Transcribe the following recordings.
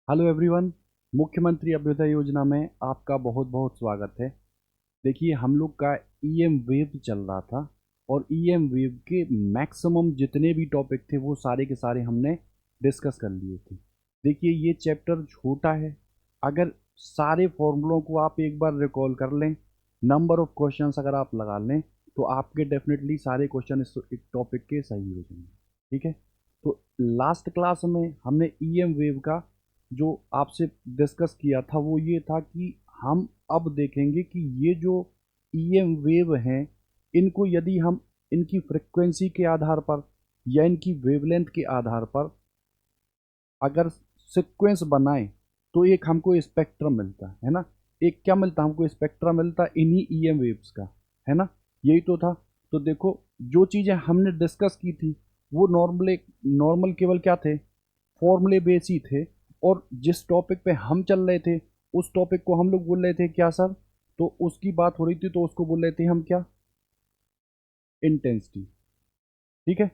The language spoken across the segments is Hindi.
Hello everyone. मुख्यमंत्री अभ्युदय योजना में आपका बहुत बहुत स्वागत है। देखिए, हम लोग का ईएम वेव चल रहा था और ईएम वेव के मैक्सिमम जितने भी टॉपिक थे वो सारे के सारे हमने डिस्कस कर लिए थे। देखिए, ये चैप्टर छोटा है। अगर सारे फॉर्मूलों को आप एक बार रिकॉल कर लें, नंबर ऑफ क्वेश्चंस अगर आप लगा लें, तो आपके डेफिनेटली सारे क्वेश्चन इस टॉपिक के सही हो जाएंगे। ठीक है। तो लास्ट क्लास में हमने ईएम वेव का जो आपसे डिस्कस किया था वो ये था कि हम अब देखेंगे कि ये जो ईएम वेव हैं, इनको यदि हम इनकी फ्रिक्वेंसी के आधार पर या इनकी वेवलेंथ के आधार पर अगर सीक्वेंस बनाएं तो एक हमको स्पेक्ट्रम मिलता है ना। एक क्या मिलता है हमको? स्पेक्ट्रम मिलता है इन्हीं ईएम वेव्स का, है ना। यही तो था। तो देखो, जो चीज़ें हमने डिस्कस की थी वो नॉर्मल केवल क्या थे? फॉर्मूले बेस ही थे। और जिस टॉपिक पे हम चल रहे थे उस टॉपिक को हम लोग बोल रहे थे क्या सर? तो उसकी बात हो रही थी तो उसको बोल रहे थे हम क्या? इंटेंसिटी। ठीक है।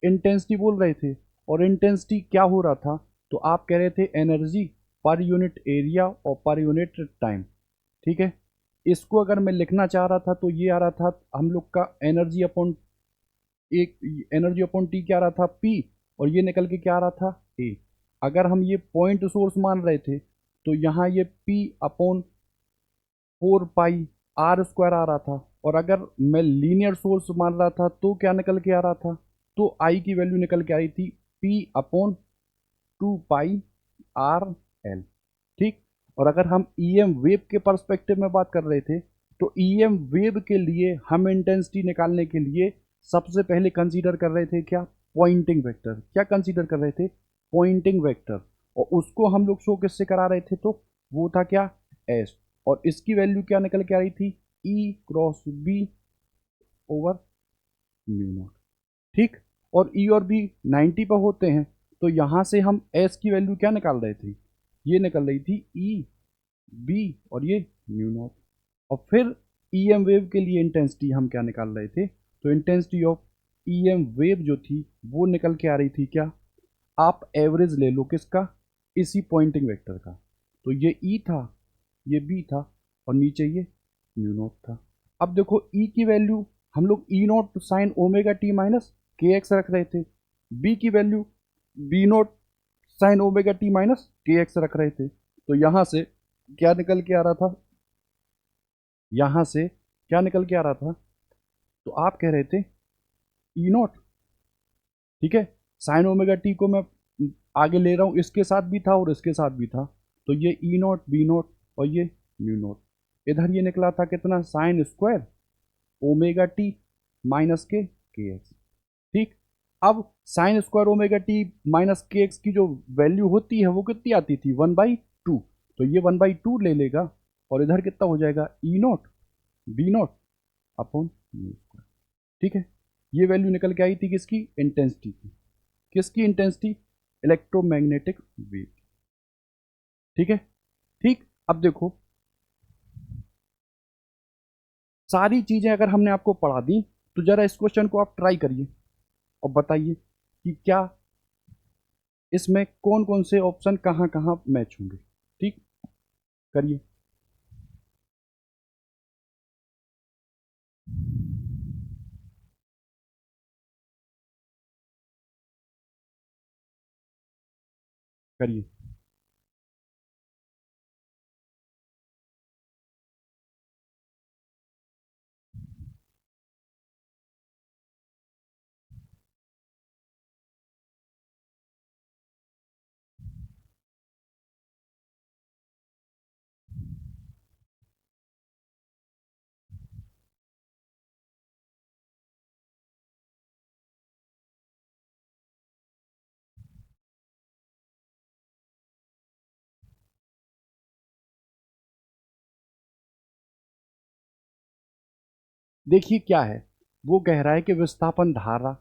इंटेंसिटी बोल रहे थे। और इंटेंसिटी क्या हो रहा था? तो आप कह रहे थे एनर्जी पर यूनिट एरिया और पर यूनिट टाइम। ठीक है। इसको अगर मैं लिखना चाह रहा था तो ये आ रहा था हम लोग का एनर्जी अपॉन एक एनर्जी अपॉन टी क्या आ रहा था? पी। और ये निकल के क्या आ रहा था? ए। अगर हम ये पॉइंट सोर्स मान रहे थे तो यहाँ ये P upon 4 pi are square आ रहा था। और अगर मैं लीनियर सोर्स मान रहा था तो क्या निकल के आ रहा था? तो आई की वैल्यू निकल के आ रही थी P upon 2 pi R L. ठीक। और अगर हम ईएम वेव के पर्सपेक्टिव में बात कर रहे थे तो ईएम वेव के लिए हम इंटेंसिटी निकालने के लिए सबसे पहले कंसीडर कर रहे थे क्या? Poynting vector. क्या कंसीडर कर रहे थे? Pointing vector. और उसको हम लोग शो किससे करा रहे थे? तो वो था क्या? एस। और इसकी वैल्यू क्या निकल के आ रही थी? E cross B over mu naught. ठीक। और ई और बी 90 पर होते हैं तो यहां से हम एस की वैल्यू क्या निकाल रहे थे? ये निकल रही थी ई बी और ये म्यू नॉट। और फिर ईएम वेव के लिए इंटेंसिटी हम क्या निकाल रहे थे? तो इंटेंसिटी ऑफ ईएम वेव जो थी वो निकल के आ रही थी क्या? आप एवरेज ले लो किसका? इसी पॉइंटिंग वेक्टर का। तो ये ई था, ये बी था, और नीचे ये म्यू नॉट था। अब देखो, ई की वैल्यू हम लोग E naught sine omega t minus k x रख रहे थे। बी की value B naught sine omega t minus k x रख रहे थे। तो यहां से क्या निकल के आ रहा था? यहां से क्या निकल के आ रहा था? तो आप कह रहे थे ई नॉट। ठीक है। साइन ओमेगा टी को मैं आगे ले रहा हूं, इसके साथ भी था और इसके साथ भी था। तो ये ई नॉट बी नॉट और ये म्यू नॉट। इधर ये निकला था कितना? Sine square omega t minus k x. ठीक। अब sine square omega t minus k x की जो वैल्यू होती है वो कितनी आती थी? 1/2। तो ये 1/2 ले लेगा और इधर कितना हो जाएगा? E naught B naught upon mu square. ठीक है। ये वैल्यू निकल के आई थी किसकी? इंटेंसिटी की। किसकी इंटेंसिटी? Electromagnetic wave. ठीक है। ठीक। अब देखो, सारी चीजें अगर हमने आपको पढ़ा दी तो जरा इस क्वेश्चन को आप ट्राई करिए और बताइए कि क्या इसमें कौन कौन से ऑप्शन कहाँ कहाँ मैच होंगे। ठीक। करिए। करिए। देखिए क्या है, वो कह रहा है कि विस्थापन धारा।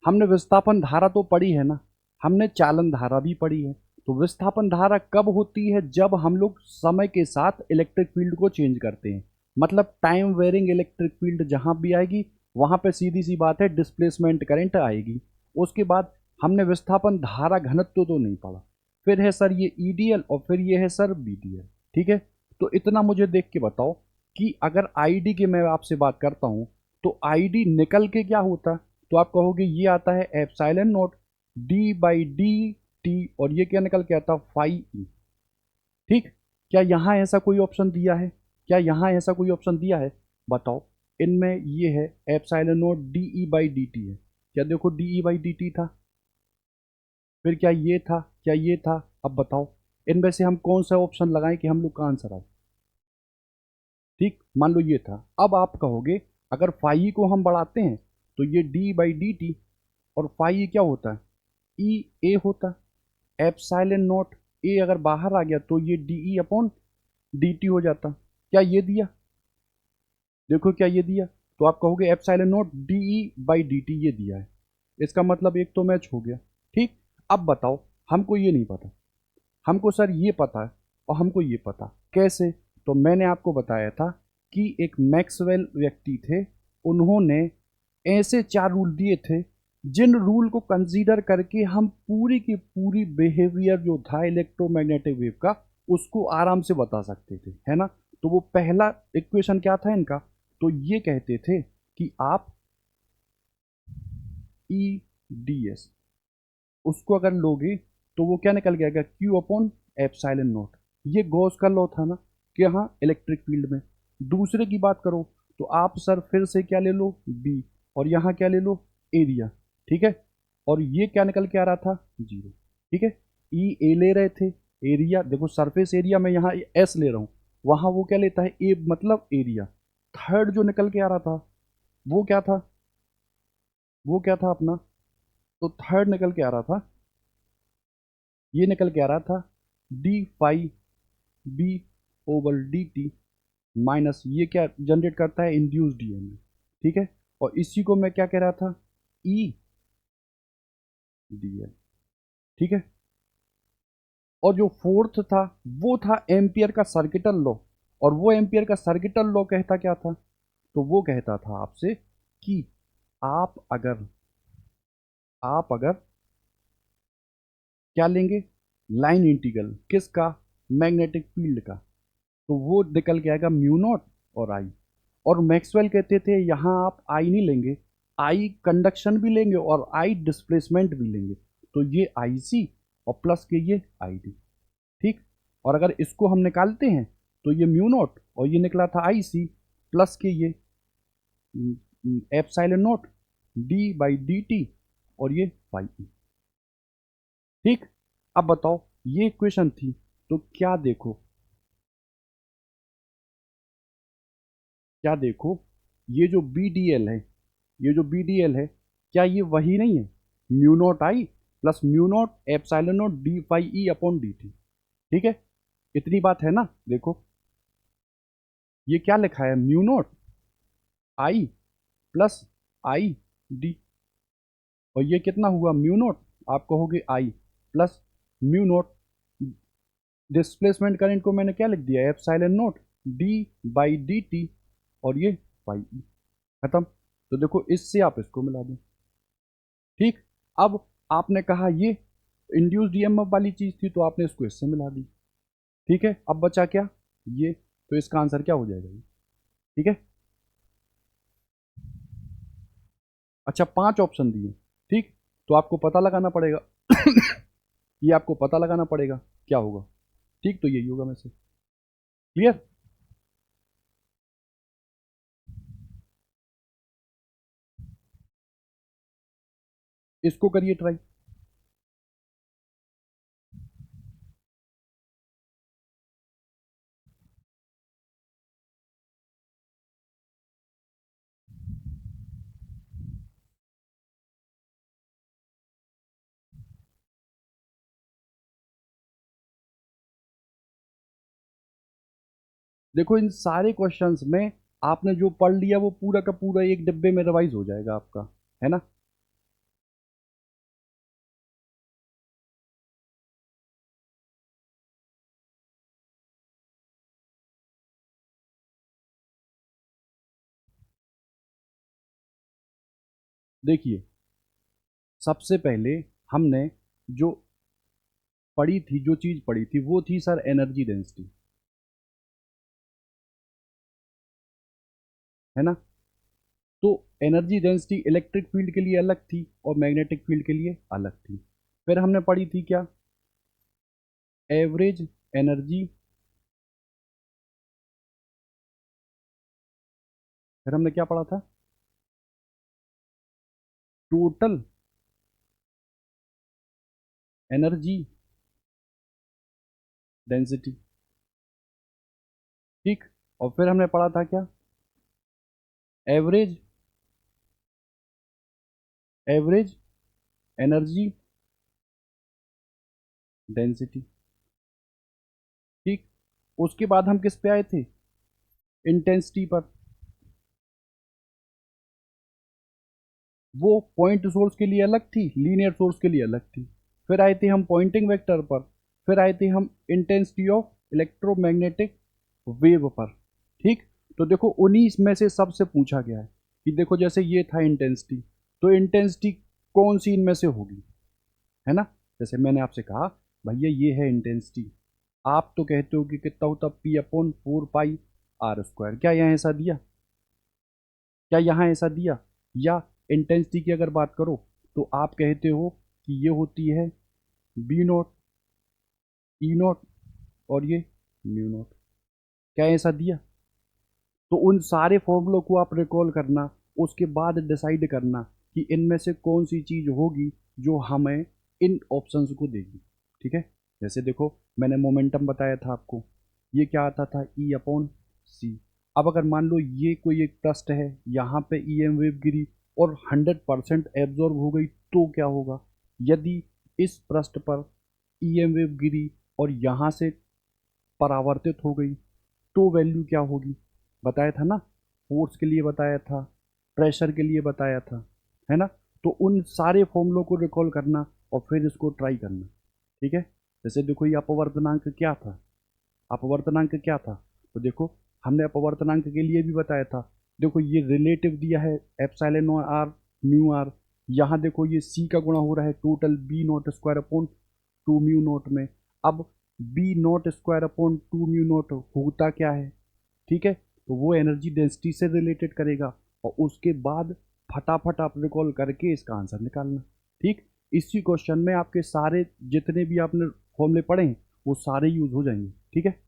हमने विस्थापन धारा तो पढ़ी है ना, हमने चालन धारा भी पढ़ी है। तो विस्थापन धारा कब होती है? जब हम लोग समय के साथ इलेक्ट्रिक फील्ड को चेंज करते हैं। मतलब टाइम वेरिंग इलेक्ट्रिक फील्ड जहां भी आएगी वहां पे सीधी सी बात है डिस्प्लेसमेंट करंट आएगी। उसके बाद हमने विस्थापन धारा घनत्व तो नहीं पढ़ा। फिर है सर ये ईडीएल और फिर ये है सर बीडीएल। ठीक है, तो इतना मुझे देख के बताओ कि अगर आईडी की मैं आपसे बात करता हूं तो आईडी निकल के क्या होता है, तो आप कहोगे ये आता है epsilon naught d by d t, और ये क्या निकल के आता फाई ई। ठीक, क्या यहाँ ऐसा कोई ऑप्शन दिया है? क्या यहाँ ऐसा कोई ऑप्शन दिया है? बताओ। इनमें ये है epsilon naught D E by d T है। क्या देखो D E by d T था, फिर क्या ये था, क्या ये था? अब बताओ इनमें से हम कौन सा ऑप्शन लगाएं कि हम लोग का आंसर आए। ठीक, मान लो ये था। अब आप कहोगे अगर फाई को हम बढ़ाते हैं तो ये डी बाई डी टी, और फाई क्या होता है, ई ए होता है। एप्सिलॉन नॉट ए अगर बाहर आ गया तो ये D E upon D T हो जाता। क्या ये दिया? देखो क्या ये दिया, तो आप कहोगे epsilon naught D E by d T ये दिया है। इसका मतलब एक तो मैच हो गया। ठीक, अब बताओ हमको ये नहीं पता, हमको सर ये पता है और हमको ये पता कैसे? तो मैंने आपको बताया था कि एक मैक्सवेल व्यक्ति थे, उन्होंने ऐसे 4 रूल दिए थे जिन रूल को कंसीडर करके हम पूरी की पूरी बिहेवियर जो था इलेक्ट्रोमैग्नेटिक वेव का उसको आराम से बता सकते थे, है ना। तो वो पहला इक्वेशन क्या था इनका, तो ये कहते थे कि आप ई डी एस उसको अगर लोगे तो वो क्या निकल गया, क्यू अपॉन एप्सिलॉन नॉट। ये गॉस का लॉ था ना कि हाँ इलेक्ट्रिक फील्ड में। दूसरे की बात करो तो आप सर फिर से क्या ले लो, बी, और यहाँ क्या ले लो, एरिया। ठीक है, और ये क्या निकल के आ रहा था, जीरो। ठीक है, ई ए ले रहे थे, एरिया देखो सरफेस एरिया में यहाँ एस ले रहा हूँ, वहाँ वो क्या लेता है, ए मतलब एरिया। थर्ड जो निकल के आ रहा था वो क्या था, वो क्या था अपना, तो थर्ड निकल के आ रहा था, ये निकल के आ रहा था D phi B over D T minus ये क्या जनरेट करता है, इंड्यूस्ड ईएमएफ। ठीक है, और इसी को मैं क्या कह रहा था, ई डी एल। ठीक है, और जो फोर्थ था वो था एम्पियर का सर्किटल लॉ, और वो एम्पियर का सर्किटल लॉ कहता क्या था, तो वो कहता था आपसे कि आप अगर क्या लेंगे, लाइन इंटीग्रल किसका, मैग्नेटिक फील्ड का, तो वो निकल के आएगा म्यू नॉट और आई। और मैक्सवेल कहते थे यहाँ आप आई नहीं लेंगे, आई कंडक्शन भी लेंगे और आई डिस्प्लेसमेंट भी लेंगे, तो ये आई सी और प्लस के ये आई डी। ठीक, और अगर इसको हम निकालते हैं तो ये म्यू नॉट और ये निकला था आई सी प्लस के ये epsilon naught d by d t और ये फाई ई। ठीक, अब बताओ ये इक्वेशन थी, तो क्या देखो, क्या देखो, ये जो बी डी एल है, ये जो बी डी एल है, क्या ये वही नहीं है, mu naught I plus mu naught epsilon naught D phi E upon D T. ठीक है, इतनी बात है ना। देखो ये क्या लिखा है, mu naught I plus I d, और ये कितना हुआ म्यू नॉट, आप कहोगे I plus mu naught, displacement current को मैंने क्या लिख दिया, epsilon naught d by d t और ये फाई ई। खत्म। तो देखो इससे आप इसको मिला दें। ठीक, अब आपने कहा ये इंड्यूस्ड ईएमएफ वाली चीज थी तो आपने इसको इससे मिला दी। ठीक है, अब बचा क्या, ये, तो इसका आंसर क्या हो जाएगा ये। ठीक है, अच्छा 5 ऑप्शन दिए। ठीक, तो आपको पता लगाना पड़ेगा ये आपको पता लगाना पड़ेगा क्या होगा। ठीक, तो यही होगा में से। क्लियर? इसको करिए ट्राई। देखो इन सारे क्वेश्चंस में आपने जो पढ़ लिया वो पूरा का पूरा एक डिब्बे में रिवाइज हो जाएगा आपका, है ना। देखिए सबसे पहले हमने जो पढ़ी थी, जो चीज़ पढ़ी थी वो थी सर एनर्जी डेंसिटी, है ना। तो एनर्जी डेंसिटी इलेक्ट्रिक फील्ड के लिए अलग थी और मैग्नेटिक फील्ड के लिए अलग थी। फिर हमने पढ़ी थी क्या, एवरेज एनर्जी, फिर हमने क्या पढ़ा था, टोटल एनर्जी डेंसिटी, ठीक। और फिर हमने पढ़ा था क्या, एवरेज एवरेज एनर्जी डेंसिटी, ठीक। उसके बाद हम किस पे आए थे, इंटेंसिटी पर। वो पॉइंट सोर्स के लिए अलग थी, लीनियर सोर्स के लिए अलग थी। फिर आए थे हम पॉइंटिंग वेक्टर पर। फिर आए थे हम इंटेंसिटी ऑफ इलेक्ट्रोमैग्नेटिक वेव पर, ठीक। तो देखो 19 में से सबसे पूछा गया है कि देखो जैसे ये था इंटेंसिटी, तो इंटेंसिटी कौन सी इनमें से होगी, है ना। जैसे मैंने आपसे कहा भैया ये है इंटेंसिटी, आप तो कहते हो कि कितना होता P/4 पाई R², क्या यहाँ ऐसा दिया, क्या यहाँ ऐसा दिया। या इंटेंसिटी की अगर बात करो तो आप कहते हो कि ये होती है B0, E0 और ये μ0, क्या ऐसा दिया। तो उन सारे फॉर्मूलों को आप रिकॉल करना, उसके बाद डिसाइड करना कि इनमें से कौन सी चीज़ होगी जो हमें इन ऑप्शंस को देगी, ठीक है। जैसे देखो मैंने मोमेंटम बताया था आपको, ये क्या आता था E/c। अब अगर मान लो ये कोई एक पृष्ठ है, यहाँ पे EM वेव गिरी और 100% एब्जॉर्ब हो गई तो क्या होगा, यदि इस पृष्ठ पर EM वेव गिरी और यहाँ से परावर्तित हो गई तो वैल्यू क्या होगी, बताया था ना, फोर्स के लिए बताया था, प्रेशर के लिए बताया था, है ना। तो उन सारे फॉर्मूलों को रिकॉल करना और फिर इसको ट्राई करना, ठीक है। जैसे देखो ये अपवर्तनांक क्या था, अपवर्तनांक क्या था, तो देखो हमने अपवर्तनांक के लिए भी बताया था। देखो ये रिलेटिव दिया है एप्सिलॉन आर म्यू आर, यहाँ देखो ये सी का गुणा हो रहा है total B0² upon 2 mu naught में। अब B0² अपॉन 2 म्यू नोट होता क्या है, ठीक है। तो वो एनर्जी डेंसिटी से रिलेटेड करेगा और उसके बाद फटाफट आप रिकॉल करके इसका आंसर निकालना, ठीक। इसी क्वेश्चन में आपके सारे जितने भी आपने फॉर्मूले पढ़े हैं वो सारे यूज हो जाएंगे, ठीक है।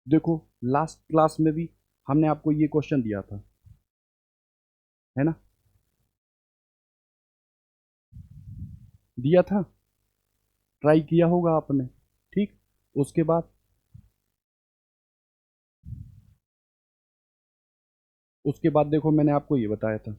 देखो लास्ट क्लास में भी हमने आपको ये क्वेश्चन दिया था, है ना, दिया था, ट्राई किया होगा आपने, ठीक। उसके बाद देखो मैंने आपको ये बताया था,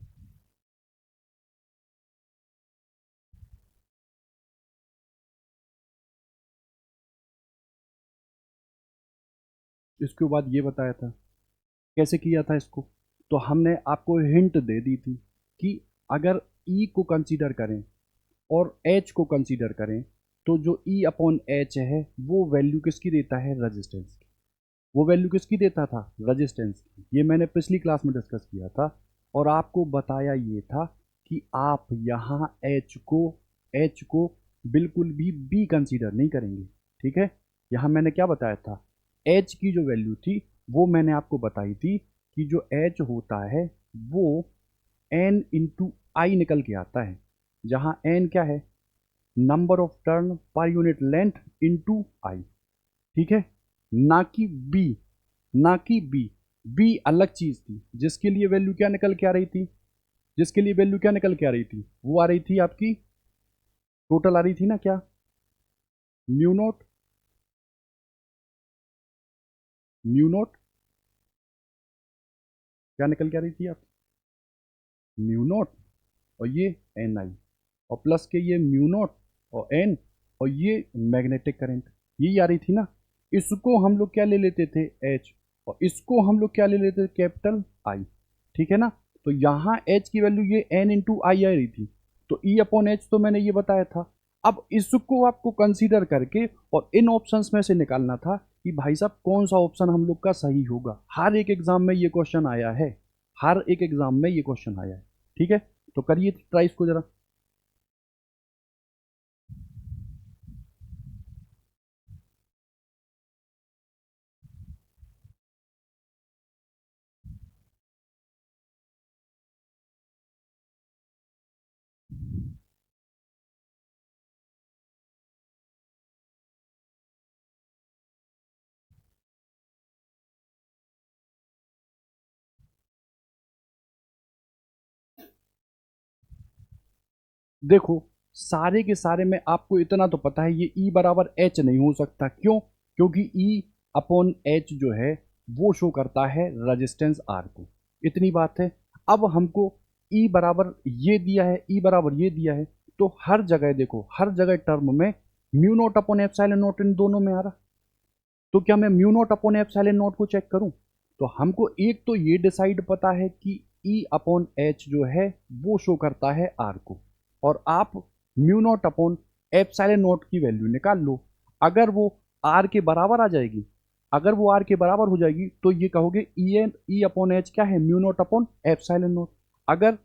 इसके बाद ये बताया था, कैसे किया था इसको। तो हमने आपको हिंट दे दी थी कि अगर ई को कंसीडर करें और एच को कंसीडर करें तो जो ई अपॉन एच है वो वैल्यू किसकी देता है, रजिस्टेंस की। वो वैल्यू किसकी देता था, रजिस्टेंस की। ये मैंने पिछली क्लास में डिस्कस किया था और आपको बताया ये था कि आप यहाँ एच को बिल्कुल भी बी कंसीडर नहीं करेंगे, ठीक है। यहाँ मैंने क्या बताया था, एच की जो वैल्यू थी वो मैंने आपको बताई थी कि जो एच होता है वो एन इंटू आई निकल के आता है, जहाँ एन क्या है, number of turn per unit length into I, ठीक है। ना कि बी, ना कि बी, बी अलग चीज थी जिसके लिए वैल्यू क्या निकल के आ रही थी, जिसके लिए वैल्यू क्या निकल के आ रही थी, वो आ रही थी आपकी टोटल आ रही थी ना क्या, म्यू नोट, म्यू नोट क्या निकल के आ रही थी आप, म्यू नोट और ये एन आई, और प्लस के ये म्यू नोट और एन और ये मैग्नेटिक करंट, यही आ रही थी ना। इसको हम लोग क्या ले लेते थे, एच, और इसको हम लोग क्या ले लेते थे, कैपिटल आई, ठीक है ना। तो यहाँ एच की वैल्यू ये एन इंटू आई आ रही थी, तो ई अपॉन एच तो मैंने ये बताया था। अब इसको आपको कंसीडर करके और इन ऑप्शंस में से निकालना था कि भाई साहब कौन सा ऑप्शन हम लोग का सही होगा। हर एक एग्जाम में ये क्वेश्चन आया है, हर एक एग्जाम में ये क्वेश्चन आया है। ठीक है, तो करिए ट्राई इसको जरा। देखो, सारे के सारे में आपको इतना तो पता है ये E बराबर H नहीं हो सकता। क्यों? क्योंकि E अपॉन H जो है वो शो करता है रेजिस्टेंस R को। इतनी बात है। अब हमको E बराबर ये दिया है, E बराबर ये दिया है, तो हर जगह देखो, हर जगह टर्म में mu naught upon epsilon not in दोनों में आ रहा। तो क्या मैं mu naught upon epsilon not को चेक करूं? तो हमको एक तो ये डिसाइड पता है कि E अपॉन H जो है वो शो करता है R को, और आप mu naught upon epsilon not की वैल्यू निकाल लो। अगर वो R के बराबर आ जाएगी, अगर वो R के बराबर हो जाएगी तो ये कहोगे E अपॉन H क्या है, mu not upon epsilon not. अगर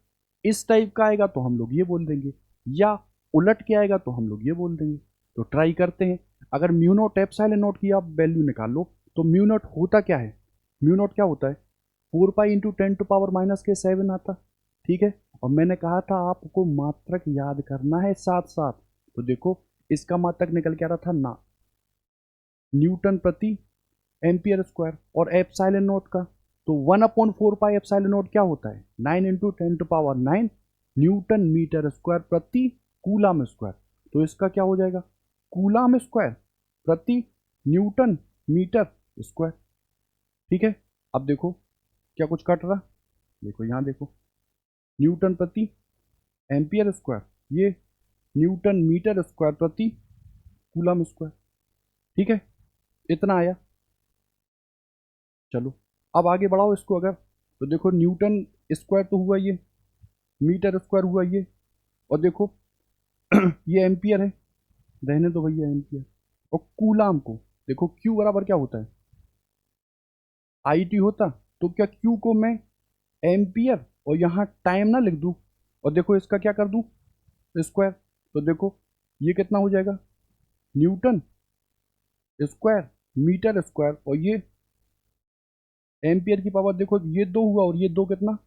इस टाइप का आएगा तो हम लोग ये बोल देंगे, या उलट के आएगा तो हम लोग ये बोल देंगे। तो ट्राई करते हैं। अगर म्यू नॉट एप्सिलॉन नॉट की आप वैल्यू निकाल लो तो म्यू नॉट होता क्या है, म्यू नॉट क्या होता है, 4 पाई इंटू 10⁻⁻7 आता। ठीक है, और मैंने कहा था आपको मात्रक याद करना है साथ साथ। तो देखो, इसका मात्रक निकल के आ रहा था ना, न्यूटन प्रति एम्पियर स्क्वायर, और एप्सिलॉन नॉट का तो 1/4 पाई एप्सिलॉन नॉट क्या होता है, 9 × 10⁻9 न्यूटन मीटर स्क्वायर प्रति कूलम स्क्वायर। तो इसका क्या हो जाएगा, कूलम स्क्वायर प्रति न्यूटन मीटर स्क्वायर। ठीक है, अब देखो क्या कुछ कट रहा, देखो यहाँ देखो, न्यूटन प्रति एम्पियर स्क्वायर, ये न्यूटन मीटर स्क्वायर प्रति कूलम स्क्वायर। ठीक है, इतना आया। चलो अब आगे बढ़ाओ इसको। अगर तो देखो, न्यूटन स्क्वायर तो हुआ ये, मीटर स्क्वायर हुआ ये, और देखो ये एम्पियर है, रहने दो भैया एम्पियर। और कूलाम को देखो, क्यू बराबर क्या होता है, आई टी होता। तो क्या क्यू को मैं एम्पियर और यहाँ टाइम ना लिख दूँ, और देखो इसका क्या कर दूँ, स्क्वायर। तो देखो ये कितना हो जाएगा, न्यूटन स्क्वायर मीटर स्क्वायर, और ये एम्पियर की पावर देखो, ये 2 हुआ और ये 2 कितना,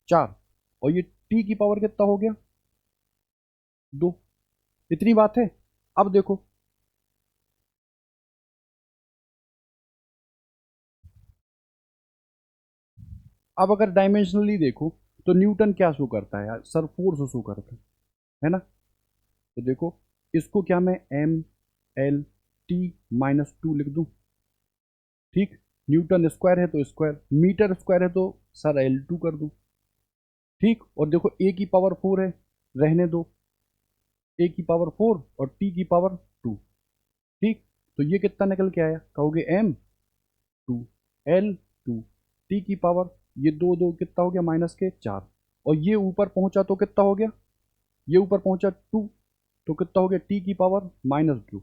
4, और ये टी की पावर कितना हो गया, 2। इतनी बात है। अब देखो, अब अगर डायमेंशनली देखो तो न्यूटन क्या शो करता है यार, सर फोर्स शो करता है ना। तो देखो, इसको क्या मैं M L T-2 लिख दूं। ठीक, न्यूटन स्क्वायर है तो स्क्वायर, मीटर स्क्वायर है तो सर L2 कर दूं। ठीक, और देखो A की पावर 4 है, रहने दो, A की पावर 4 और T की पावर 2। ठीक, तो ये कितना निकल के आया, कहोगे M2L2, T की पावर, ये दो दो कितना हो गया, माइनस के 4, और ये ऊपर पहुंचा तो कितना हो गया, ये ऊपर पहुंचा 2, तो कितना हो गया, टी की पावर -2,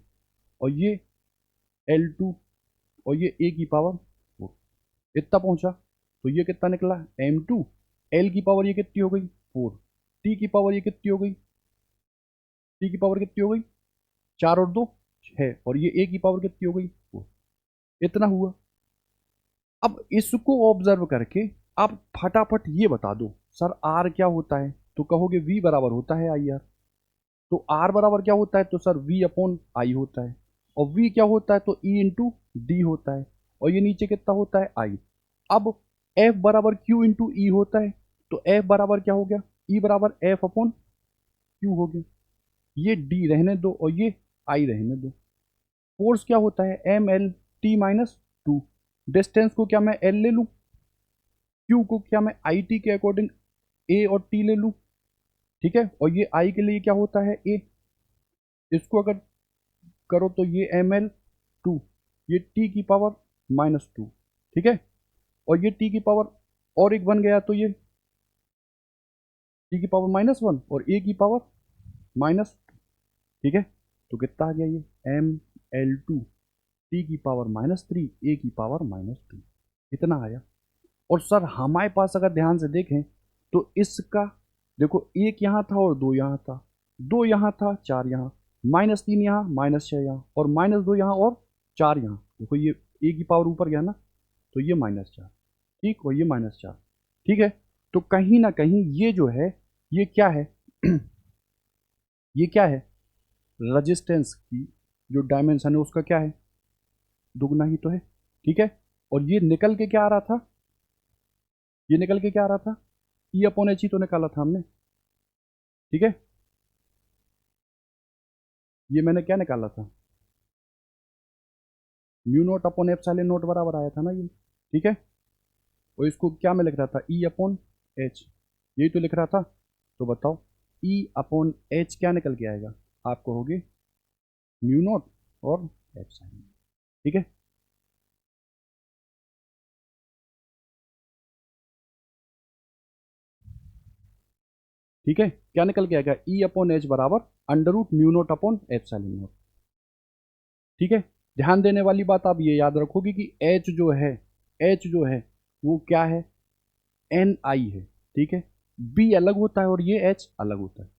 और ये L2, और ये ए की पावर 4, इतना पहुंचा। तो ये कितना निकला, M2, L की पावर ये कितनी हो गई 4, टी की पावर ये कितनी हो गई, टी की पावर कितनी हो गई 4 और 2 6, और ये ए की पावर कितनी हो गई 4। इतना हुआ। अब इसको ऑब्जर्व करके आप फटाफट ये बता दो, सर आर क्या होता है, तो कहोगे वी बराबर होता है आई आर। तो आर बराबर क्या होता है, तो सर वी अपॉन आई होता है, और वी क्या होता है, तो ई इंटू डी होता है, और ये नीचे कितना होता है, आई। अब एफ बराबर क्यू इंटू ई होता है, तो एफ बराबर क्या हो गया, ई बराबर एफ अपॉन क्यू हो गया। ये डी रहने दो और ये आई रहने दो। फोर्स क्या होता है, M L T-2। डिस्टेंस को क्या मैं एल ले लूँ, क्यू को क्या मैं आई टी के अकॉर्डिंग ए और टी ले लूँ। ठीक है, और ये आई के लिए क्या होता है, ए। इसको अगर करो तो ये ML2, ये टी की पावर -2। ठीक है, और ये टी की पावर और एक बन गया, तो ये टी की पावर -1 और ए की पावर -2। ठीक है, तो कितना आ गया ये, M L2 टी की पावर -3 ए की पावर -2, इतना आया। और सर हमारे पास अगर ध्यान से देखें तो इसका देखो, एक यहाँ था और दो यहाँ था, दो यहाँ था, चार यहाँ, -3 यहाँ, -6 यहाँ, और -2 यहाँ और 4 यहाँ। देखो ये ए की पावर ऊपर गया ना, तो ये -4, ठीक, और ये -4, ठीक है। तो कहीं ना कहीं ये जो है, ये क्या है ये क्या है, रजिस्टेंस की जो डायमेंशन है उसका क्या है, दुगना ही तो है, ठीक है। और ये निकल के क्या आ रहा था, ये निकल के क्या आ रहा था, ई अपॉन एच ही तो निकाला था हमने, ठीक है। ये मैंने क्या निकाला था, mu naught upon epsilon note बराबर आया था ना ये, ठीक है। और इसको क्या मैं लिख रहा था, ई अपॉन एच, यही तो लिख रहा था। तो बताओ ई अपॉन एच क्या निकल के आएगा, आप कहोगे म्यू नोट और एप्सिलॉन, ठीक है। ठीक है, क्या निकल के आएगा, ई अपॉन एच बराबर under root mu naught upon epsilon naught, ठीक है। ध्यान देने वाली बात आप ये याद रखोगे कि एच जो है, एच जो है वो क्या है, एन आई है, ठीक है। बी अलग होता है और ये एच अलग होता है।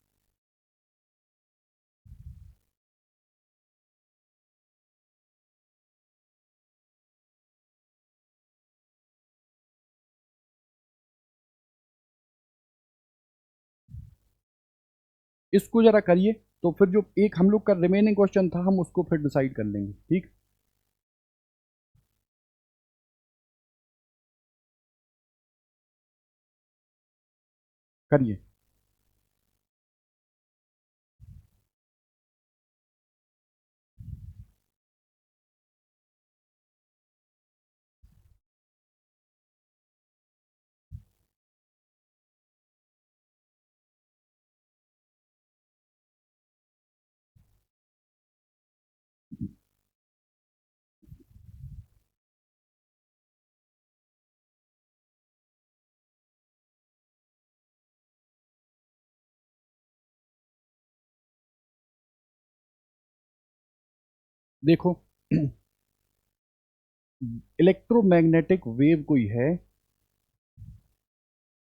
इसको जरा करिए, तो फिर जो एक हम लोग का रिमेनिंग क्वेश्चन था हम उसको फिर डिसाइड कर लेंगे, ठीक। करिए। देखो इलेक्ट्रोमैग्नेटिक वेव कोई है,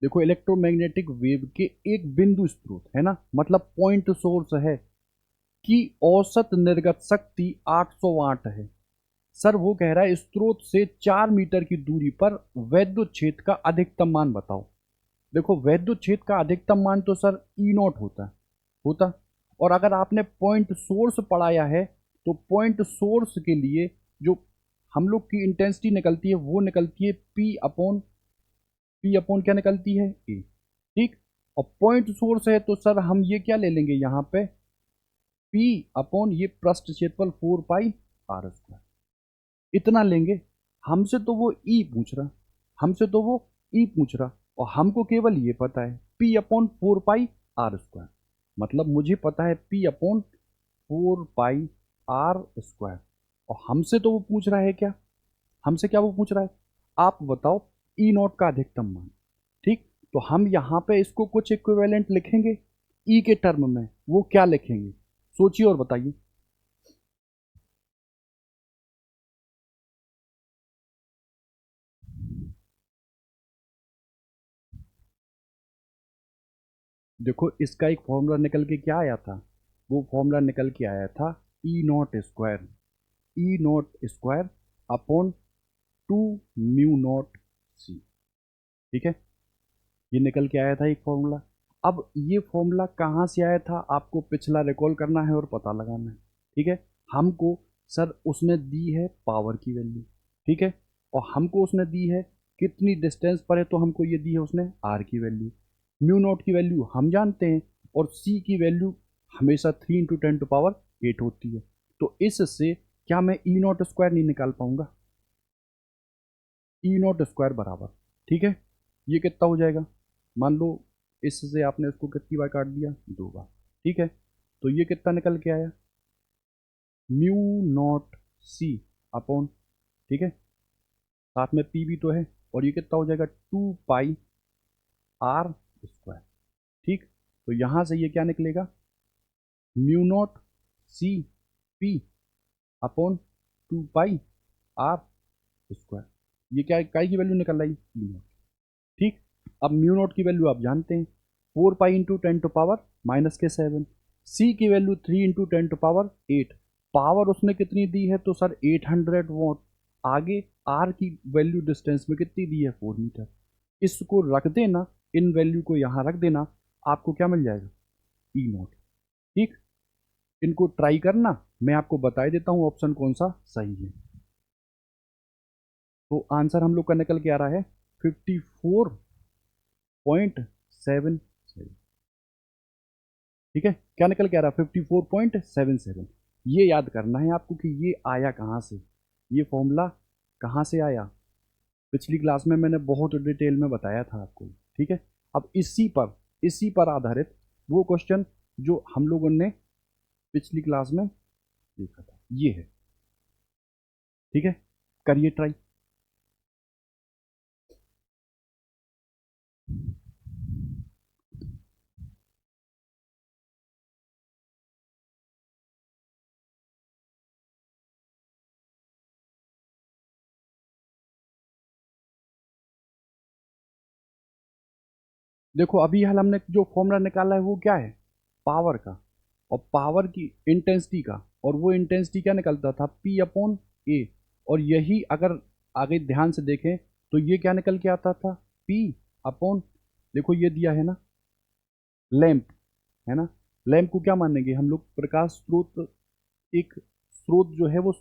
देखो इलेक्ट्रोमैग्नेटिक वेव के एक बिंदु स्रोत है ना, मतलब पॉइंट सोर्स है, कि औसत निर्गत शक्ति 800 वाट है। सर वो कह रहा है स्रोत से 4 मीटर की दूरी पर वैद्युत क्षेत्र का अधिकतम मान बताओ। देखो वैद्युत क्षेत्र का अधिकतम मान तो सर ई नॉट होता। और अगर आपने पॉइंट सोर्स पढ़ाया है, तो पॉइंट सोर्स के लिए जो हम लोग की इंटेंसिटी निकलती है वो निकलती है पी अपॉन क्या निकलती है, ए, ठीक। और पॉइंट सोर्स है तो सर हम ये क्या ले लेंगे यहाँ पे, पी अपॉन ये पृष्ठ क्षेत्रफल 4 पाई r², इतना लेंगे। हमसे तो वो ई पूछ रहा, हमसे तो वो ई पूछ रहा, और हमको केवल ये पता है P/4 पाई r², मतलब मुझे पता है P/4 पाई r²। और हमसे तो वो पूछ रहा है क्या, हमसे क्या वो पूछ रहा है, आप बताओ ई नॉट का अधिकतम मान, ठीक। तो हम यहाँ पे इसको कुछ इक्विवेलेंट लिखेंगे ई के टर्म में, वो क्या लिखेंगे, सोचिए और बताइए। देखो इसका एक फॉर्मूला निकल के क्या आया था, वो फॉर्मूला निकल के आया था E naught square upon 2 mu naught C, ठीक है। ये निकल के आया था एक फॉर्मूला। अब ये फॉर्मूला कहाँ से आया था आपको पिछला रिकॉल करना है और पता लगाना है, ठीक है। हमको सर उसने दी है पावर की वैल्यू, ठीक है, और हमको उसने दी है कितनी डिस्टेंस पर है, तो हमको ये दी है उसने आर की वैल्यू। म्यू नॉट की वैल्यू हम जानते हैं, और सी की वैल्यू हमेशा 3 × 10⁸ होती है। तो इससे क्या मैं ई नॉट स्क्वायर नहीं निकाल पाऊंगा, ई नॉट स्क्वायर बराबर, ठीक है, ये कितना हो जाएगा, मान लो इससे आपने इसको कितनी बार काट दिया, 2 बार, ठीक है। तो ये कितना निकल के आया, म्यू नॉट सी अपॉन, ठीक है, साथ में पी भी तो है, और ये कितना हो जाएगा 2 पाई r², ठीक। तो यहां से ये क्या निकलेगा, mu naught C P upon 2 pi are square. ये क्या की वैल्यू निकल रही है, ठीक। अब म्यू नोट की वैल्यू आप जानते हैं, 4 पाई इंटू 10⁻⁻⁷। सी की वैल्यू 3 इंटू 10⁻8। पावर उसने कितनी दी है, तो सर 800 वॉट। आगे आर की वैल्यू डिस्टेंस में कितनी दी है, 4 मीटर। इसको रख देना, इन वैल्यू को यहाँ रख देना, आपको क्या मिल जाएगा, ई नोट। ठीक, इनको ट्राई करना, मैं आपको बता देता हूँ ऑप्शन कौन सा सही है। तो आंसर हम लोग का निकल के आ रहा है 54.77। ठीक है, क्या निकल के आ रहा है, 54.77। ये याद करना है आपको कि ये आया कहाँ से, ये फॉर्मूला कहाँ से आया। पिछली क्लास में मैंने बहुत डिटेल में बताया था आपको। ठीक है, अब इसी पर आधारित वो क्वेश्चन जो हम लोगों ने पिछली क्लास में देखा था, ये है। ठीक है, करिए ट्राई। देखो अभी हाल हमने जो फॉर्मूला निकाला है वो क्या है, पावर का, और पावर की इंटेंसिटी का, और वो इंटेंसिटी क्या निकलता था, P/A। और यही अगर आगे ध्यान से देखें तो ये क्या निकल के आता था, P/, देखो ये दिया है ना, लैंप, है ना। लैंप को क्या मानेंगे हम लोग, प्रकाश स्रोत, एक स्रोत जो है वो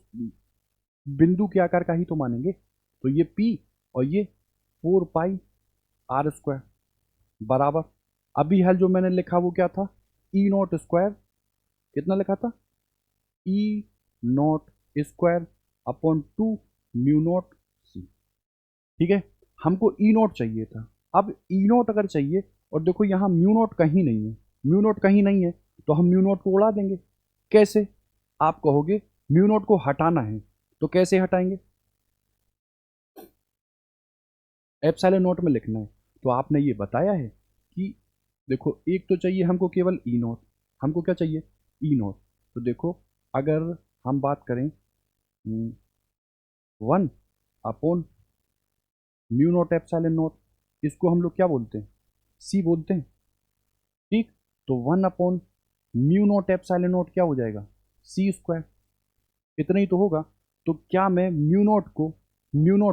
बिंदु के आकार का ही तो मानेंगे। तो ये P और ये 4 पाई R² बराबर, अभी हाल जो मैंने लिखा वो क्या था, E0²। कितना लिखा था, E0² अपॉन 2 μ0 C। ठीक है, हमको E0 चाहिए था। अब E0 अगर चाहिए, और देखो यहाँ μ0 कहीं नहीं है, μ0 कहीं नहीं है, तो हम μ0 को उड़ा देंगे। कैसे, आप कहोगे μ0 को हटाना है, तो कैसे हटाएंगे, एप्सिलॉन नोट में लिखना है। तो आपने ये बताया है कि देखो एक तो चाहिए हमको केवल E0, हमको क्या चाहिए, E0। तो देखो अगर हम बात करें 1/μ0 एप्सिलॉन नोट, इसको हम लोग क्या बोलते हैं, C बोलते हैं। ठीक, तो 1/μ0 एप्सिलॉन नोट क्या हो जाएगा, C²। इतना ही तो होगा। तो क्या मैं म्यू नोट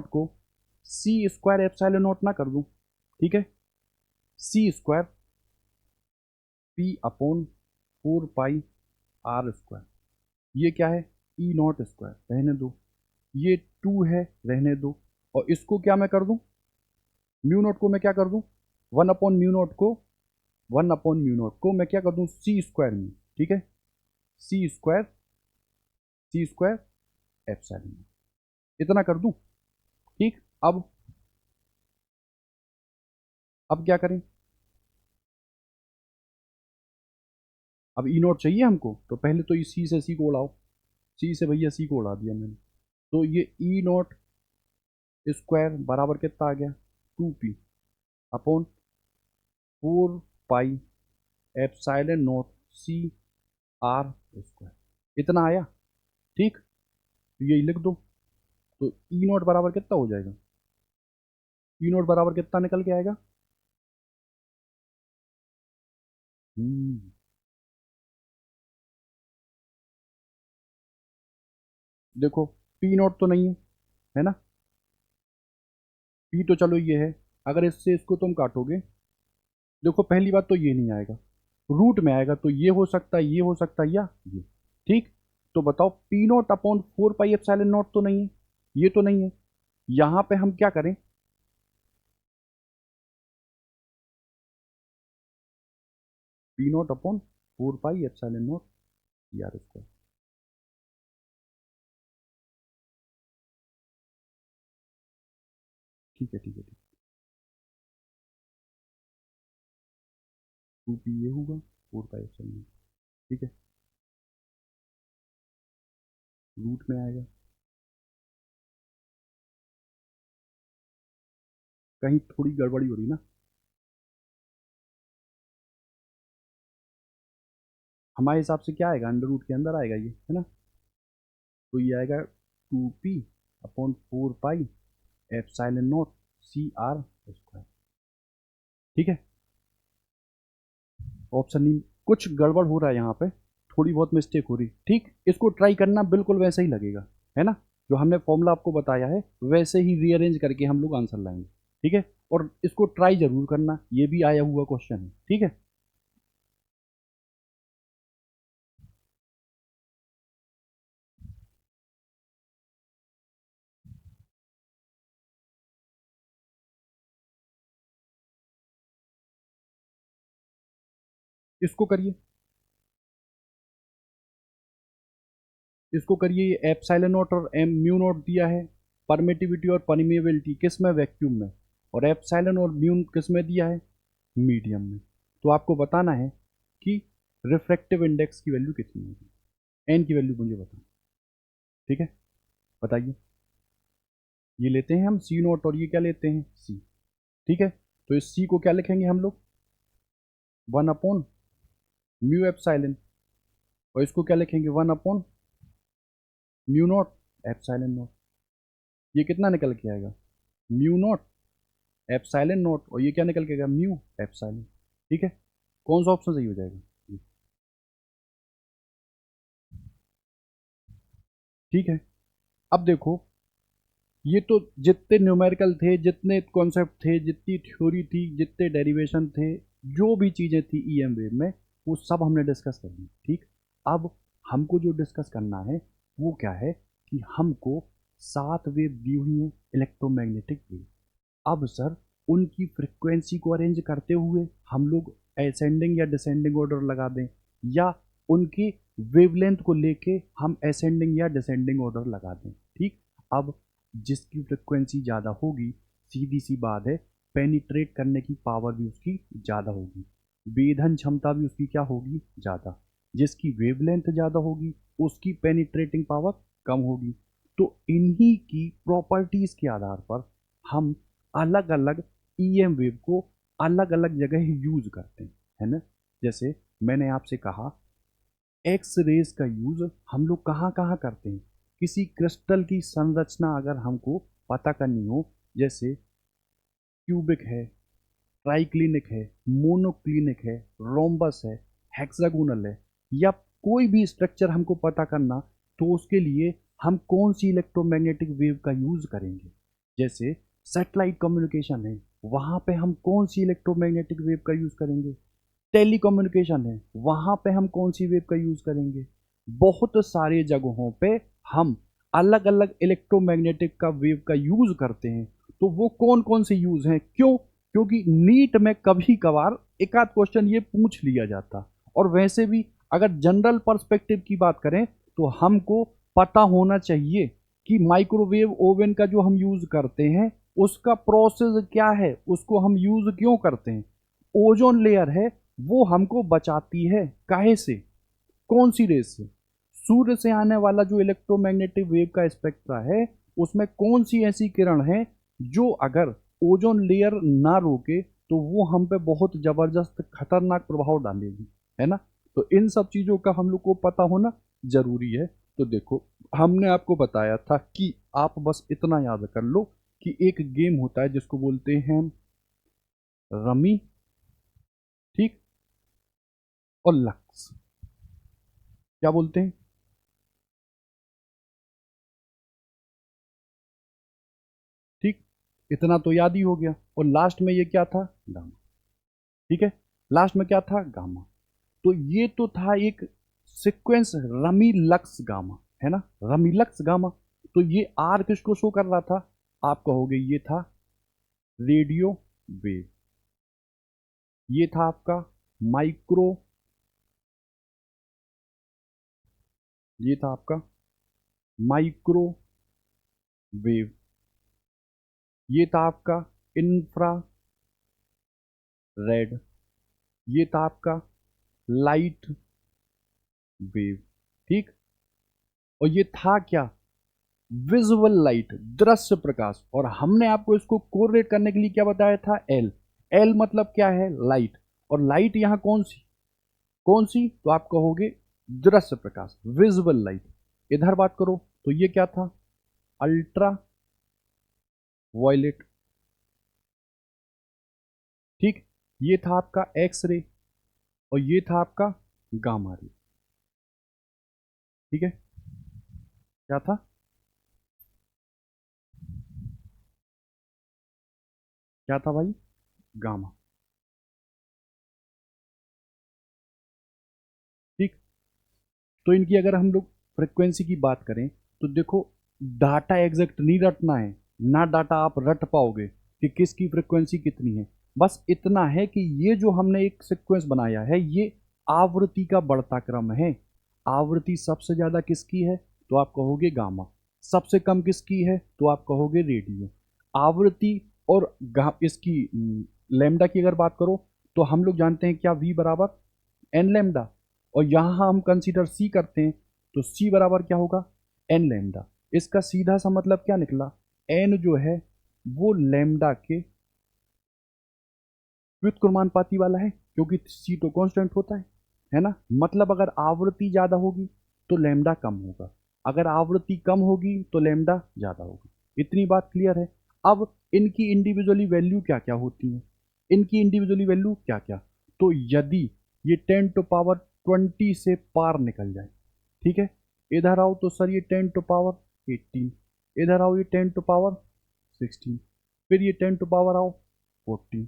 को C² एप्सिलॉन नोट ना कर दूं, ठीक है, C² P/4 पाई R²। ये क्या है, E0², रहने दो। ये 2 है, रहने दो। और इसको क्या मैं कर दूं, म्यू नोट को मैं क्या कर दूं, 1/μ0 को मैं क्या कर दूं, C² में। ठीक है, C² एप्सिलॉन, इतना कर दूं। ठीक, अब क्या करें, अब E0 चाहिए हमको, तो पहले तो इस C से C को उड़ाओ, C से भैया C को उड़ा दिया मैंने। तो ये E0² बराबर कितना आ गया, 2P/4 पाई एप्सिलॉन नोट इतना आया। ठीक, तो यही लिख दो। तो E0 बराबर कितना हो जाएगा, E0 बराबर कितना निकल के आएगा, हम्म, देखो P0 तो नहीं है ना, P तो चलो ये है, अगर इससे इसको तुम काटोगे, देखो पहली बात तो ये नहीं आएगा, रूट में आएगा, तो ये हो सकता है, ये हो सकता है, या ये। ठीक, तो बताओ P0/4 पाई एप्सिलॉन नोट तो नहीं है, ये तो नहीं है। यहां पे हम क्या करें, P0/4 pi epsilon note R²। ठीक है, ठीक है, ठीक, 2P ये होगा, 4 पाई एप्सिलॉन नोट। ठीक है, रूट में आएगा, कहीं थोड़ी गड़बड़ी हो रही ना, हमारे हिसाब से क्या आएगा, अंडर रूट के अंदर आएगा ये, है ना। तो ये आएगा 2p/4 एप्सिलॉन नॉट CR²। ठीक है, ऑप्शन नहीं, कुछ गड़बड़ हो रहा है यहाँ पे, थोड़ी बहुत मिस्टेक हो रही। ठीक, इसको ट्राई करना, बिल्कुल वैसे ही लगेगा, है ना, जो हमने फॉर्मूला आपको बताया है वैसे ही रीअरेंज करके हम लोग आंसर लाएंगे। ठीक है, और इसको ट्राई जरूर करना, ये भी आया हुआ क्वेश्चन है। ठीक है, इसको करिए, इसको करिए। ये एप्सिलॉन नॉट और एम म्यू नॉट दिया है, परमिटिविटी और परमिएबिलिटी किस में, वैक्यूम में, और एप्सिलॉन और म्यू किस में दिया है, मीडियम में। तो आपको बताना है कि रिफ्रैक्टिव इंडेक्स की वैल्यू कितनी होगी, एन की वैल्यू मुझे बताना। ठीक है, बताइए। ये लेते हैं हम सी नोट और ये क्या लेते हैं, सी। ठीक है, तो इस सी को क्या लिखेंगे हम लोग, 1/म्यू एप्सिलॉन, और इसको क्या लिखेंगे, 1/म्यू नॉट एप्सिलॉन नॉट। ये कितना निकल के आएगा, म्यू नॉट एप्सिलॉन नॉट, और ये क्या निकल के आएगा, म्यू एप्सिलॉन। ठीक है, कौन सा ऑप्शन सही हो जाएगा। ठीक है, अब देखो, ये तो जितने न्यूमेरिकल थे, जितने कॉन्सेप्ट थे, जितनी थ्योरी थी, जितने डेरिवेशन थे, जो भी चीज़ें थी ईएम वेव में, वो सब हमने डिस्कस कर ली। ठीक, अब हमको जो डिस्कस करना है वो क्या है कि हमको 7 वेव दी हुई है, इलेक्ट्रोमैग्नेटिक वेव। अब सर, उनकी फ्रिक्वेंसी को अरेंज करते हुए हम लोग असेंडिंग या डिसेंडिंग ऑर्डर लगा दें, या उनकी वेवलेंथ को लेके हम असेंडिंग या डिसेंडिंग ऑर्डर लगा दें। ठीक, अब जिसकी फ्रिक्वेंसी ज़्यादा होगी, सीधी सी बात है, पेनिट्रेट करने की पावर भी उसकी ज़्यादा होगी, वेधन क्षमता भी उसकी क्या होगी, ज़्यादा। जिसकी वेवलेंथ ज़्यादा होगी उसकी पेनिट्रेटिंग पावर कम होगी। तो इन्हीं की प्रॉपर्टीज़ के आधार पर हम अलग अलग ईएम वेव को अलग अलग जगह यूज करते हैं, है ना। जैसे मैंने आपसे कहा, एक्स रेज का यूज हम लोग कहाँ कहाँ करते हैं, किसी क्रिस्टल की संरचना अगर हमको पता करनी हो, जैसे क्यूबिक है, ट्राइक्लिनिक है, मोनोक्लिनिक है, रोम्बस है, हेक्सागोनल है, या कोई भी स्ट्रक्चर हमको पता करना, तो उसके लिए हम कौन सी इलेक्ट्रोमैग्नेटिक वेव का यूज करेंगे। जैसे सैटेलाइट कम्युनिकेशन है, वहां पे हम कौन सी इलेक्ट्रोमैग्नेटिक वेव का यूज करेंगे। टेलीकम्युनिकेशन है, वहां पे हम कौन सी वेव का यूज करेंगे। बहुत सारे जगहों पे हम अलग अलग इलेक्ट्रोमैग्नेटिक का वेव का यूज करते हैं। तो वो कौन कौन से यूज हैं, क्यों, क्योंकि नीट में कभी कभार एक आध क्वेश्चन ये पूछ लिया जाता। और वैसे भी अगर जनरल पर्सपेक्टिव की बात करें तो हमको पता होना चाहिए कि माइक्रोवेव ओवन का जो हम यूज करते हैं उसका प्रोसेस क्या है, उसको हम यूज क्यों करते हैं। ओजोन लेयर है, वो हमको बचाती है काहे से, कौन सी रेस से, सूर्य से आने वाला जो इलेक्ट्रोमैग्नेटिक वेव का स्पेक्ट्रा है, उसमें कौन सी ऐसी किरण है जो अगर ओजोन लेयर ना रोके तो वो हम पे बहुत जबरदस्त खतरनाक प्रभाव डालेगी, है ना। तो इन सब चीजों का हम लोग को पता होना जरूरी है। तो देखो, हमने आपको बताया था कि आप बस इतना याद कर लो कि एक गेम होता है जिसको बोलते हैं रमी, ठीक, और लक्स, क्या बोलते हैं, ठीक, इतना तो याद ही हो गया। और लास्ट में ये क्या था, गामा। ठीक है, लास्ट में क्या था, गामा। तो ये तो था एक सीक्वेंस, रमी लक्स गामा, है ना, रमी लक्स गामा। तो ये आर किसको शो कर रहा था, आप कहोगे ये था रेडियो वेव, ये था आपका माइक्रो, ये था आपका माइक्रो वेव, ये था आपका इंफ्रा रेड, ये था आपका लाइट वेव, ठीक। और ये था क्या, विजुअल लाइट, दृश्य प्रकाश। और हमने आपको इसको कोरिलेट करने के लिए क्या बताया था, एल। एल मतलब क्या है, लाइट। और लाइट यहां कौन सी, कौन सी, तो आप कहोगे दृश्य प्रकाश, विजुअल लाइट। इधर बात करो तो ये क्या था, अल्ट्रा वायलेट, ठीक। ये था आपका एक्स रे और ये था आपका गामा रे, ठीक है। क्या था? क्या था भाई? गामा, ठीक। तो इनकी अगर हम लोग फ्रिक्वेंसी की बात करें तो देखो, डाटा एग्जैक्ट नहीं रटना है, ना डाटा आप रट पाओगे कि किसकी फ्रिक्वेंसी कितनी है। बस इतना है कि ये जो हमने एक सीक्वेंस बनाया है, ये आवृत्ति का बढ़ता क्रम है। आवृत्ति सबसे ज़्यादा किसकी है तो आप कहोगे गामा, सबसे कम किसकी है तो आप कहोगे रेडियो। आवृत्ति और इसकी लैम्डा की अगर बात करो तो हम लोग जानते हैं क्या, वी बराबर एन लैम्डा, और यहाँ हम कंसीडर सी करते हैं तो सी बराबर क्या होगा, एन लैम्डा। इसका सीधा सा मतलब क्या निकला, एन जो है वो लैम्डा के व्युत्क्रमानुपाती वाला है, क्योंकि सी तो कांस्टेंट होता है ना। मतलब अगर आवृत्ति ज़्यादा होगी तो लैम्डा कम होगा, अगर आवृत्ति कम होगी तो लैम्डा ज़्यादा होगा। इतनी बात क्लियर है। अब इनकी इंडिविजुअली वैल्यू क्या क्या होती है, इनकी इंडिविजुअली वैल्यू क्या क्या, तो यदि ये 10⁻20 से पार निकल जाए, ठीक है, इधर आओ तो सर ये 10⁻18, इधर आओ ये 10⁻16, फिर ये 10 आओ 14,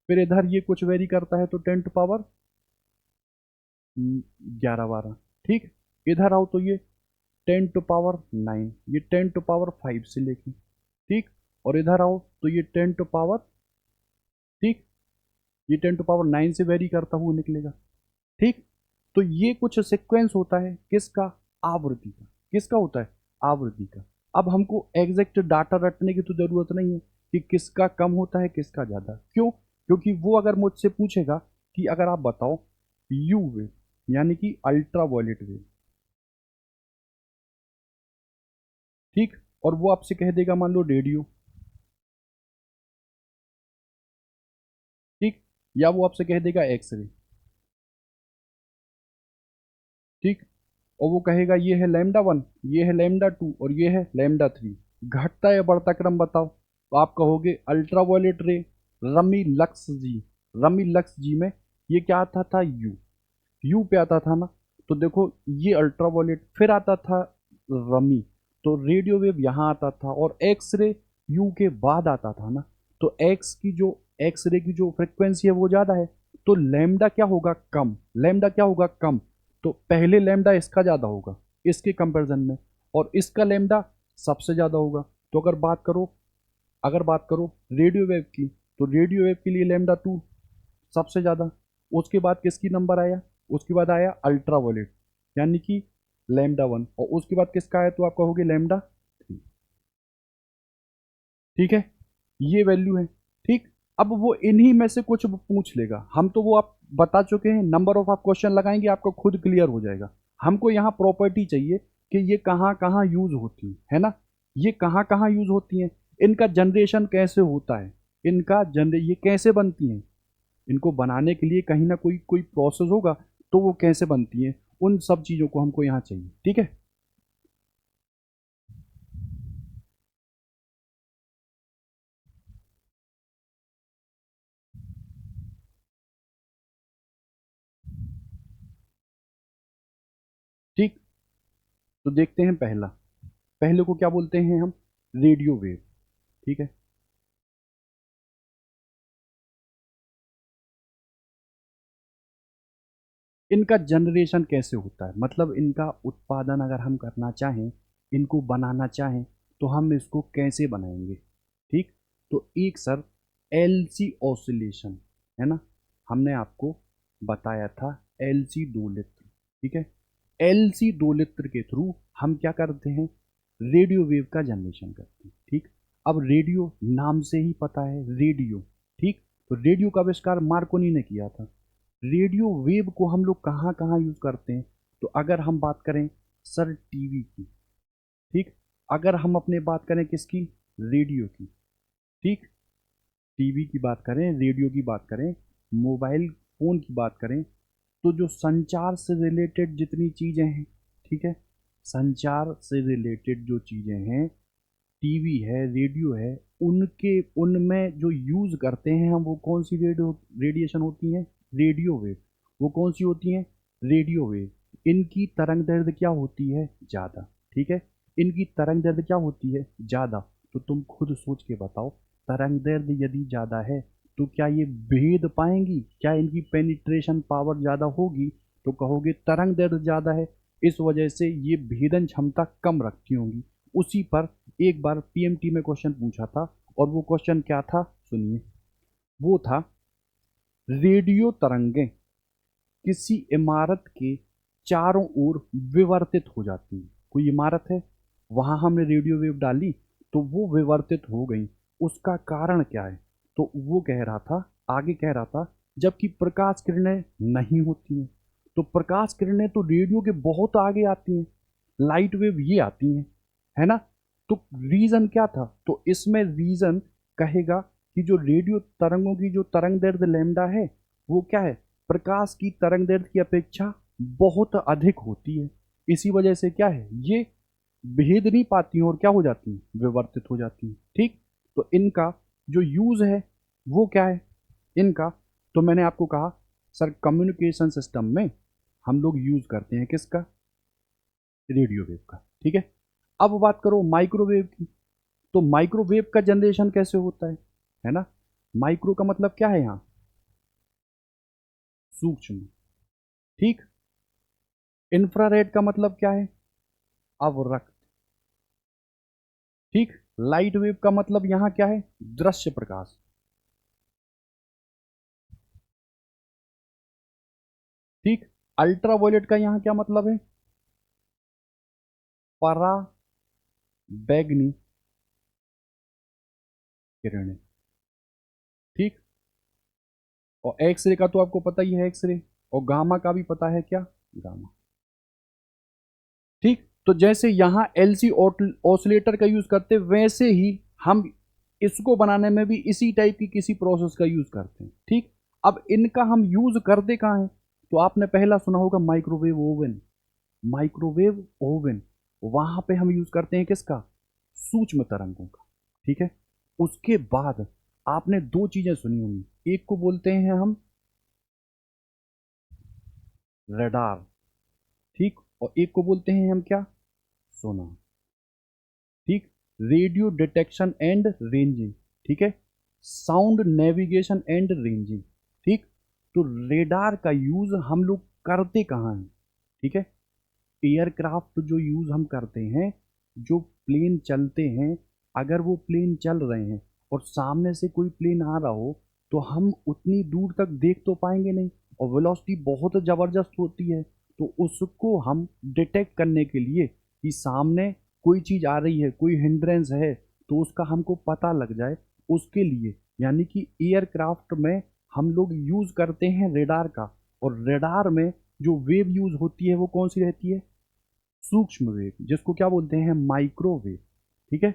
फिर इधर ये कुछ वेरी करता है तो 10⁻11 12, ठीक। इधर आओ तो ये 10⁻9, ये 10⁻5 से लेके, ठीक। और इधर आओ तो ये 10 ठीक, ये 10⁻9 से वेरी करता हुआ निकलेगा, ठीक। तो ये कुछ सीक्वेंस होता है किसका, आवृत्ति का। किसका होता है, आवृत्ति का। अब हमको एग्जैक्ट डाटा रटने की तो जरूरत नहीं है कि किसका कम होता है किसका ज्यादा, क्यों, क्योंकि वो अगर मुझसे पूछेगा कि अगर आप बताओ यू वेव यानी कि अल्ट्रा वायलेट वेव, ठीक, और वो आपसे कह देगा मान लो रेडियो, ठीक, या वो आपसे कह देगा एक्स रे, ठीक, और वो कहेगा ये है लैम्डा 1, ये है लैम्डा 2 और ये है लैम्डा 3, घटता या बढ़ता क्रम बताओ, तो आप कहोगे अल्ट्रा वायलेट रे, रमी लक्स जी, रमी लक्स जी में ये क्या आता था, यू, यू पे आता था ना। तो देखो ये अल्ट्रा वायलेट, फिर आता था रमी, तो रेडियो वेव यहाँ आता था, और एक्स रे यू के बाद आता था ना। तो एक्स रे की जो फ्रिक्वेंसी है वो ज़्यादा है, तो लैम्डा क्या होगा, कम, लैम्डा क्या होगा, कम। तो पहले लैम्डा इसका ज़्यादा होगा इसके कंपैरिजन में, और इसका लैम्डा सबसे ज़्यादा होगा। तो अगर बात करो रेडियो वेव की, तो रेडियो वेव के लिए लैम्डा 2 सबसे ज़्यादा। उसके बाद किसकी नंबर आया, उसके बाद आया अल्ट्रा वायलेट यानी कि लैम्डा 1, और उसके बाद किसका आया तो आप कहोगे लैम्डा 3, ठीक है। ये वैल्यू है, ठीक। अब वो इन्हीं में से कुछ पूछ लेगा, हम तो वो आप बता चुके हैं, नंबर ऑफ आप क्वेश्चन लगाएंगे आपको खुद क्लियर हो जाएगा। हमको यहाँ प्रॉपर्टी चाहिए कि ये कहाँ कहाँ यूज होती है ना, ये कहाँ कहाँ यूज होती हैं, इनका जनरेशन कैसे होता है, ये कैसे बनती हैं, इनको बनाने के लिए कहीं ना कोई कोई प्रोसेस होगा, तो वो कैसे बनती हैं, उन सब चीज़ों को हमको यहाँ चाहिए, ठीक है। ठीक, तो देखते हैं पहला, पहले को क्या बोलते हैं हम, रेडियो वेव, ठीक है। इनका जनरेशन कैसे होता है, मतलब इनका उत्पादन अगर हम करना चाहें, इनको बनाना चाहें, तो हम इसको कैसे बनाएंगे, ठीक। तो एक सर एलसी ऑसिलेशन है ना, हमने आपको बताया था एलसी दोलित्र, ठीक है। एलसी दोलित्र के थ्रू हम क्या करते हैं, रेडियो वेव का जनरेशन करते हैं, ठीक। अब रेडियो नाम से ही पता है रेडियो, ठीक। तो रेडियो का आविष्कार मार्कोनी ने किया था। रेडियो वेव को हम लोग कहाँ कहाँ यूज करते हैं, तो अगर हम बात करें सर टीवी की, ठीक, अगर हम अपने बात करें किसकी, रेडियो की, ठीक, टीवी की बात करें, रेडियो की बात करें, मोबाइल फोन की बात करें, तो जो संचार से रिलेटेड जितनी चीजें हैं, ठीक है, संचार से रिलेटेड जो चीजें हैं टीवी है, रेडियो है, उनमें जो यूज़ करते हैं हम, वो कौन सी रेडिएशन होती हैं? Radio wave. वो कौन सी होती हैं? Radio wave. इनकी तरंग दैर्ध्य क्या होती है? ज़्यादा। ठीक है, इनकी तरंग दैर्ध्य क्या होती है? ज़्यादा। तो तुम खुद सोच के बताओ, तरंग दैर्ध्य यदि ज़्यादा है तो क्या ये भेद पाएंगी? क्या इनकी पेनिट्रेशन पावर ज़्यादा होगी? तो कहोगे तरंग दैर्ध्य ज़्यादा है, इस वजह से ये भेदन क्षमता कम रखती होंगी। उसी पर एक बार पीएमटी में क्वेश्चन पूछा था, और वो क्वेश्चन क्या था सुनिए। वो था, रेडियो तरंगें किसी इमारत के चारों ओर विवर्तित हो जाती हैं। कोई इमारत है, वहां हमने रेडियो वेव डाली तो वो विवर्तित हो गई, उसका कारण क्या है? तो वो कह रहा था, आगे कह रहा था, जबकि प्रकाश किरणें नहीं होती हैं। तो प्रकाश किरणें तो रेडियो के बहुत आगे आती हैं, लाइट वेव ये आती हैं, है ना? तो रीजन क्या था? तो इसमें रीजन कहेगा कि जो रेडियो तरंगों की जो तरंग दैर्ध्य लैम्डा है, वो क्या है? प्रकाश की तरंग दैर्ध्य की अपेक्षा बहुत अधिक होती है। इसी वजह से क्या है, ये भेद नहीं पाती हैं और क्या हो जाती हैं? विवर्तित हो जाती हैं। ठीक, तो इनका जो यूज है वो क्या है इनका? तो मैंने आपको कहा सर, कम्युनिकेशन सिस्टम में हम लोग यूज करते हैं किसका? रेडियो वेव का। ठीक है, अब बात करो माइक्रोवेव की। तो माइक्रोवेव का जनरेशन कैसे होता है ना? माइक्रो का मतलब क्या है यहाँ? सूक्ष्म। ठीक, इंफ्रारेड का मतलब क्या है? अवरक्त। ठीक, लाइट वेव का मतलब यहां क्या है? दृश्य प्रकाश। ठीक, अल्ट्रावायलेट का यहां क्या मतलब है? परा बैगनी किरणें। ठीक, और एक्सरे का तो आपको पता ही है, एक्सरे। और गामा का भी पता है, क्या? गामा। ठीक, तो जैसे यहां एलसी ऑसिलेटर का यूज करते, वैसे ही हम इसको बनाने में भी इसी टाइप की किसी प्रोसेस का यूज करते हैं। ठीक, अब इनका हम यूज करते कहां है? तो आपने पहला सुना होगा माइक्रोवेव ओवन। माइक्रोवेव ओवन, वहां पे हम यूज करते हैं किसका? सूक्ष्म तरंगों का। ठीक है, उसके बाद आपने दो चीजें सुनी होंगी, एक को बोलते हैं हम रडार। ठीक, और एक को बोलते हैं हम क्या? सोनार। ठीक, रेडियो डिटेक्शन एंड रेंजिंग। ठीक है, साउंड नेविगेशन एंड रेंजिंग। ठीक, तो रेडार का यूज हम लोग करते कहाँ हैं? ठीक है, एयरक्राफ्ट जो यूज हम करते हैं, जो प्लेन चलते हैं, अगर वो प्लेन चल रहे हैं और सामने से कोई प्लेन आ रहा हो, तो हम उतनी दूर तक देख तो पाएंगे नहीं, और वेलोसिटी बहुत ज़बरदस्त होती है। तो उसको हम डिटेक्ट करने के लिए कि सामने कोई चीज़ आ रही है, कोई हिंड्रेंस है, तो उसका हमको पता लग जाए, उसके लिए यानी कि एयरक्राफ्ट में हम लोग यूज़ करते हैं रेडार का। और रेडार में जो वेव यूज़ होती है वो कौन सी रहती है? सूक्ष्म वेव, जिसको क्या बोलते हैं? माइक्रोवेव। ठीक है,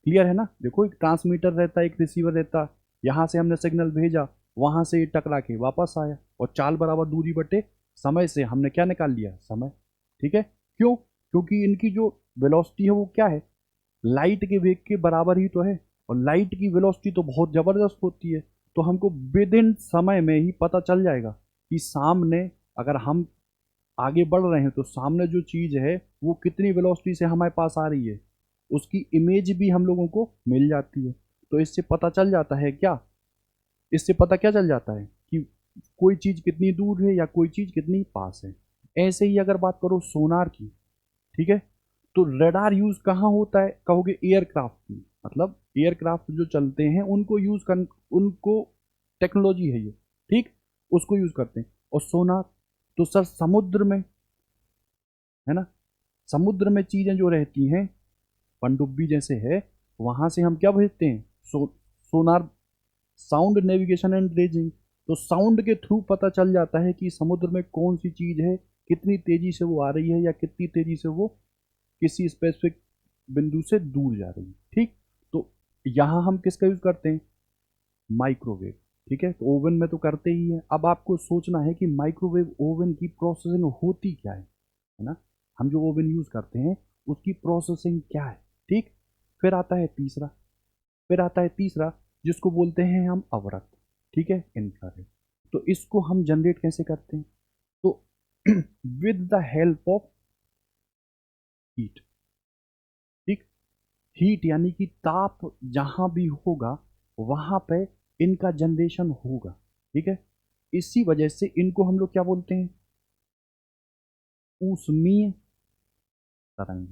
क्लियर है ना? देखो, एक ट्रांसमीटर रहता है, एक रिसीवर रहता है, यहाँ से हमने सिग्नल भेजा, वहाँ से ये टकरा के वापस आया, और चाल बराबर दूरी बटे समय से हमने क्या निकाल लिया? समय। ठीक है, क्यों? क्योंकि इनकी जो वेलोसिटी है वो क्या है? लाइट के वेग के बराबर ही तो है, और लाइट की वेलोसिटी तो बहुत ज़बरदस्त होती है। तो हमको विद इन समय में ही पता चल जाएगा कि सामने, अगर हम आगे बढ़ रहे हैं तो सामने जो चीज़ है वो कितनी वेलोसिटी से हमारे पास आ रही है, उसकी इमेज भी हम लोगों को मिल जाती है। तो इससे पता चल जाता है क्या? इससे पता क्या चल जाता है कि कोई चीज़ कितनी दूर है या कोई चीज़ कितनी पास है। ऐसे ही अगर बात करो सोनार की, ठीक है, तो रडार यूज कहाँ होता है? कहोगे एयरक्राफ्ट में, मतलब एयरक्राफ्ट जो चलते हैं उनको यूज कर, उनको टेक्नोलॉजी है ये। ठीक, उसको यूज करते हैं। और सोनार तो सर समुद्र में, है ना? समुद्र में चीजें जो रहती हैं, पनडुब्बी जैसे है, वहां से हम क्या भेजते हैं? सोनार, साउंड नेविगेशन एंड रेंजिंग। तो साउंड के थ्रू पता चल जाता है कि समुद्र में कौन सी चीज है, कितनी तेजी से वो आ रही है, या कितनी तेजी से वो किसी स्पेसिफिक बिंदु से दूर जा रही है। ठीक, तो यहां हम किसका यूज करते हैं? माइक्रोवेव। ठीक है, तो ओवन में तो करते ही है। अब आपको सोचना है कि माइक्रोवेव ओवन की प्रोसेसिंग होती क्या है ना? हम जो ओवन यूज करते हैं उसकी प्रोसेसिंग क्या है? ठीक, फिर आता है तीसरा, फिर आता है तीसरा जिसको बोलते हैं हम अवरक्त, ठीक है, इंफ्रारेड। तो इसको हम जनरेट कैसे करते हैं? तो with the help of heat, ठीक, हीट यानी कि ताप जहां भी होगा वहां पे इनका जनरेशन होगा, ठीक है। इसी वजह से इनको हम लोग क्या बोलते हैं? ऊष्मीय तरंग,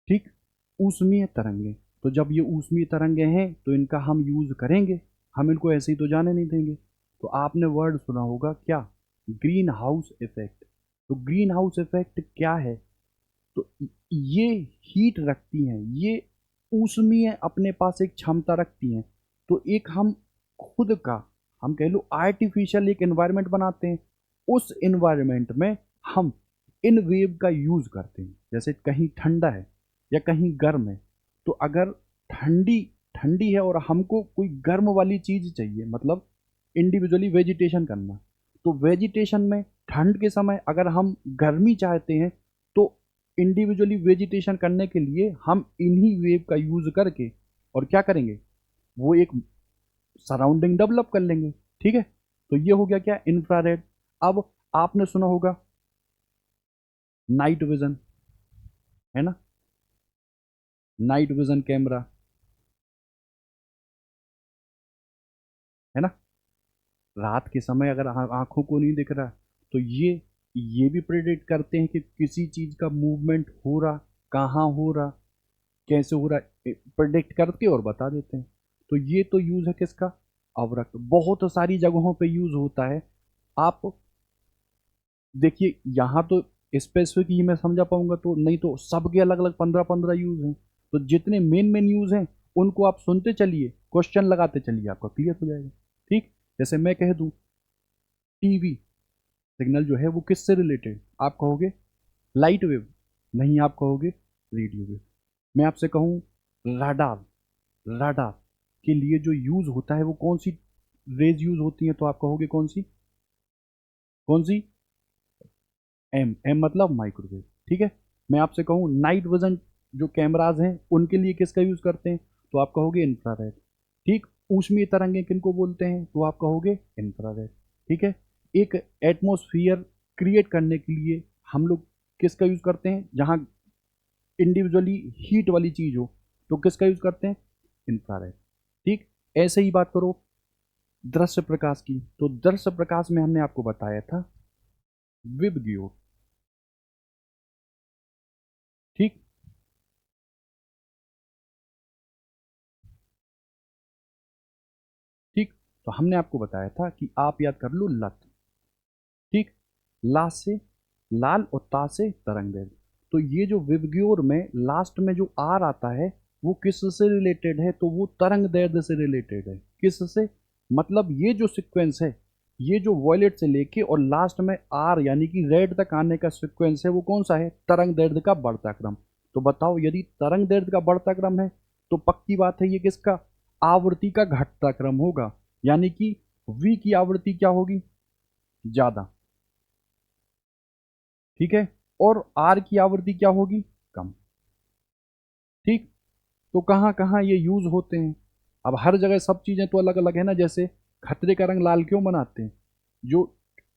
ठीक, ऊष्मीय तरंगे। तो जब ये ऊष्मीय तरंगे हैं तो इनका हम यूज करेंगे, हम इनको ऐसे ही तो जाने नहीं देंगे। तो आपने वर्ड सुना होगा क्या? Green house effect. तो ग्रीन हाउस इफेक्ट क्या है? तो ये हीट रखती हैं, ये ऊष्मीय अपने पास एक क्षमता रखती हैं। तो एक हम खुद का, हम कह लो आर्टिफिशियल एक एनवायरनमेंट बनाते हैं। उस एनवायरनमेंट में हम इन वेव का यूज करते हैं। जैसे कहीं ठंडा है या कहीं गर्म है, तो अगर ठंडी ठंडी है और हमको कोई गर्म वाली चीज चाहिए, मतलब इंडिविजुअली वेजिटेशन करना, तो वेजिटेशन में ठंड के समय अगर हम गर्मी चाहते हैं, तो इंडिविजुअली वेजिटेशन करने के लिए हम इन्हीं वेव का यूज करके और क्या करेंगे, वो एक सराउंडिंग डेवलप कर लेंगे, ठीक है। तो ये हो गया क्या? इंफ्रारेड। अब आपने सुना होगा नाइट विजन, है ना, नाइट विजन कैमरा, है ना। रात के समय अगर आंखों को नहीं दिख रहा, तो ये भी प्रेडिक्ट करते हैं कि किसी चीज का मूवमेंट हो रहा, कहाँ हो रहा, कैसे हो रहा है, प्रेडिक्ट करके और बता देते हैं। तो ये तो यूज है किसका? अवरक्त। बहुत सारी जगहों पे यूज होता है। आप देखिए, यहाँ तो स्पेसिफिक ही मैं समझा पाऊंगा, तो नहीं तो सबके अलग अलग 15-15 यूज हैं। तो जितने मेन मेन यूज हैं उनको आप सुनते चलिए, क्वेश्चन लगाते चलिए, आपका क्लियर हो जाएगा, ठीक। जैसे मैं कह दूं टीवी सिग्नल जो है वो किससे रिलेटेड, आप कहोगे लाइट वेव, नहीं आप कहोगे रेडियो वेव। मैं आपसे कहूँ राडार, राडार के लिए जो यूज होता है वो कौन सी रेज यूज होती है, तो आप कहोगे कौन सी, कौन सी? एम, एम मतलब माइक्रोवेव, ठीक है। मैं आपसे कहूँ नाइट विजन जो कैमराज हैं उनके लिए किसका यूज करते हैं, तो आप कहोगे इंफ्रारेड, ठीक। ऊष्मीय तरंगें किनको बोलते हैं, तो आप कहोगे इंफ्रारेड, ठीक है। एक एटमोस्फियर क्रिएट करने के लिए हम लोग किसका यूज करते हैं, जहां इंडिविजुअली हीट वाली चीज हो, तो किसका यूज करते हैं? इंफ्रारेड, ठीक। ऐसे ही बात करो दृश्य प्रकाश की, तो दृश्य प्रकाश में हमने आपको बताया था विबग्योर, ठीक, ठीक। तो हमने आपको बताया था कि आप याद कर लो लत, ठीक, ला से लाल और ता से तरंगदैर्घ्य। तो ये जो विबग्योर में लास्ट में जो आर आता है वो किससे रिलेटेड है, तो वो तरंग दैर्ध्य से रिलेटेड है। किससे? मतलब ये जो सीक्वेंस है, ये जो वॉयलेट से लेके और लास्ट में आर यानी कि रेड तक आने का सीक्वेंस है, वो कौन सा है? तरंग दैर्ध्य का बढ़ता क्रम। तो बताओ, यदि तरंग दैर्ध्य का बढ़ता क्रम है तो पक्की बात है ये किसका? आवृत्ति का घटता क्रम होगा, यानी कि v की आवृत्ति क्या होगी? ज्यादा, ठीक है। और आर की आवृत्ति क्या होगी? कम, ठीक। तो कहाँ कहाँ ये यूज होते हैं? अब हर जगह सब चीजें तो अलग अलग है ना। जैसे खतरे का रंग लाल क्यों बनाते हैं? जो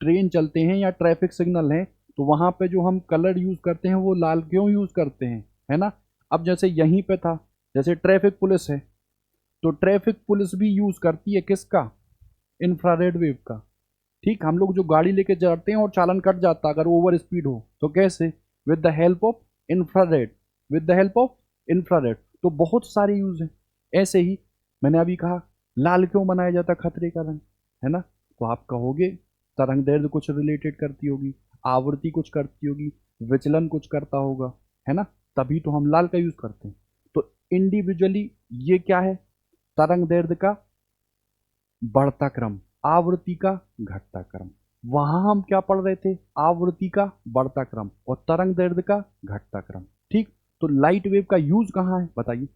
ट्रेन चलते हैं या ट्रैफिक सिग्नल है, तो वहां पे जो हम कलर यूज करते हैं वो लाल क्यों यूज करते हैं, है ना। अब जैसे यहीं पे था, जैसे ट्रैफिक पुलिस है, तो ट्रैफिक पुलिस भी यूज करती है किसका? इंफ्रारेड वेव का, ठीक। हम लोग जो गाड़ी लेके जाते हैं और चालान कट जाता अगर ओवर स्पीड हो, तो कैसे? With the help of infrared, with the help of infrared. तो बहुत सारे यूज हैं। ऐसे ही मैंने अभी कहा लाल क्यों बनाया जाता खतरे का रंग, है ना। तो आप कहोगे तरंग दैर्ध्य कुछ रिलेटेड करती होगी, आवृत्ति कुछ करती होगी, विचलन कुछ करता होगा, है ना। तभी तो हम लाल का यूज करते हैं। तो इंडिविजुअली ये क्या है? तरंग दैर्ध्य का बढ़ता क्रम, आवृत्ति का घटता क्रम। वहां हम क्या पढ़ रहे थे? आवृत्ति का बढ़ता क्रम और तरंग दैर्ध्य का घटता क्रम, ठीक। तो लाइट वेव का यूज कहां है बताइए?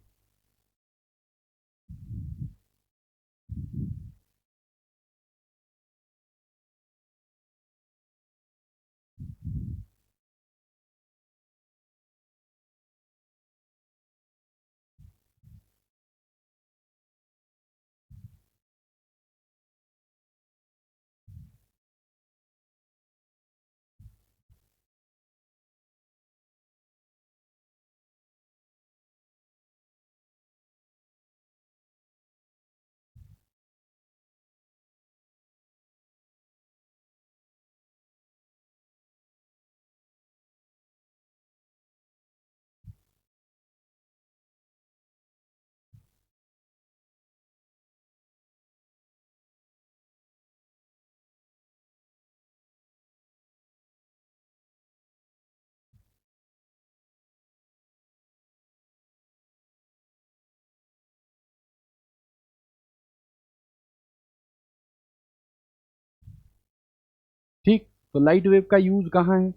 तो लाइट वेव का यूज कहाँ है?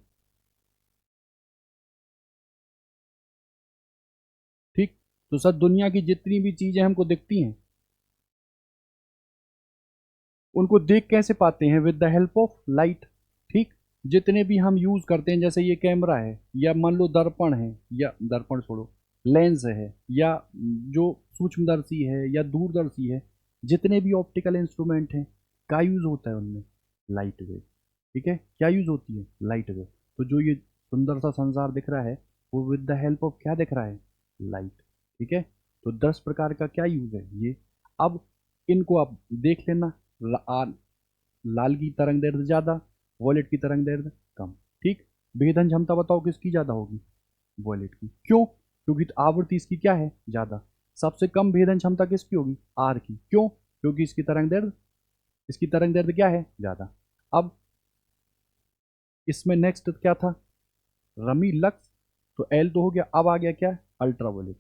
ठीक। तो सर दुनिया की जितनी भी चीजें हमको दिखती हैं, उनको देख कैसे पाते हैं? With the help of light. ठीक। जितने भी हम यूज करते हैं, जैसे ये कैमरा है, या मान लो दर्पण है, या दर्पण छोड़ो, लेंस है, या जो सूक्ष्मदर्शी है या दूरदर्शी है, जितने भी ऑप्टिकल इंस्ट्रूमेंट हैं, क्या यूज होता है उनमें? Light wave. ठीक है, क्या यूज होती है? Light wave. तो जो ये सुंदर सा संसार दिख रहा है, वो विद द हेल्प ऑफ क्या दिख रहा है? लाइट। ठीक है। तो 10 प्रकार का क्या यूज है ये? अब इनको आप देख लेना। लाल की तरंग दैर्ध्य ज़्यादा, वॉलेट की तरंग दैर्ध्य कम। ठीक। भेदन क्षमता बताओ किसकी ज़्यादा होगी? वॉलेट की। क्यों? क्योंकि आवृत्ति इसकी क्या है? ज़्यादा। सबसे कम भेदन क्षमता किसकी होगी? आर की। क्यों? क्योंकि इसकी तरंग दैर्ध्य क्या है? ज़्यादा। अब इसमें नेक्स्ट क्या था? Rummy lux. तो एल तो हो गया, अब आ गया क्या? अल्ट्रावॉयलेट।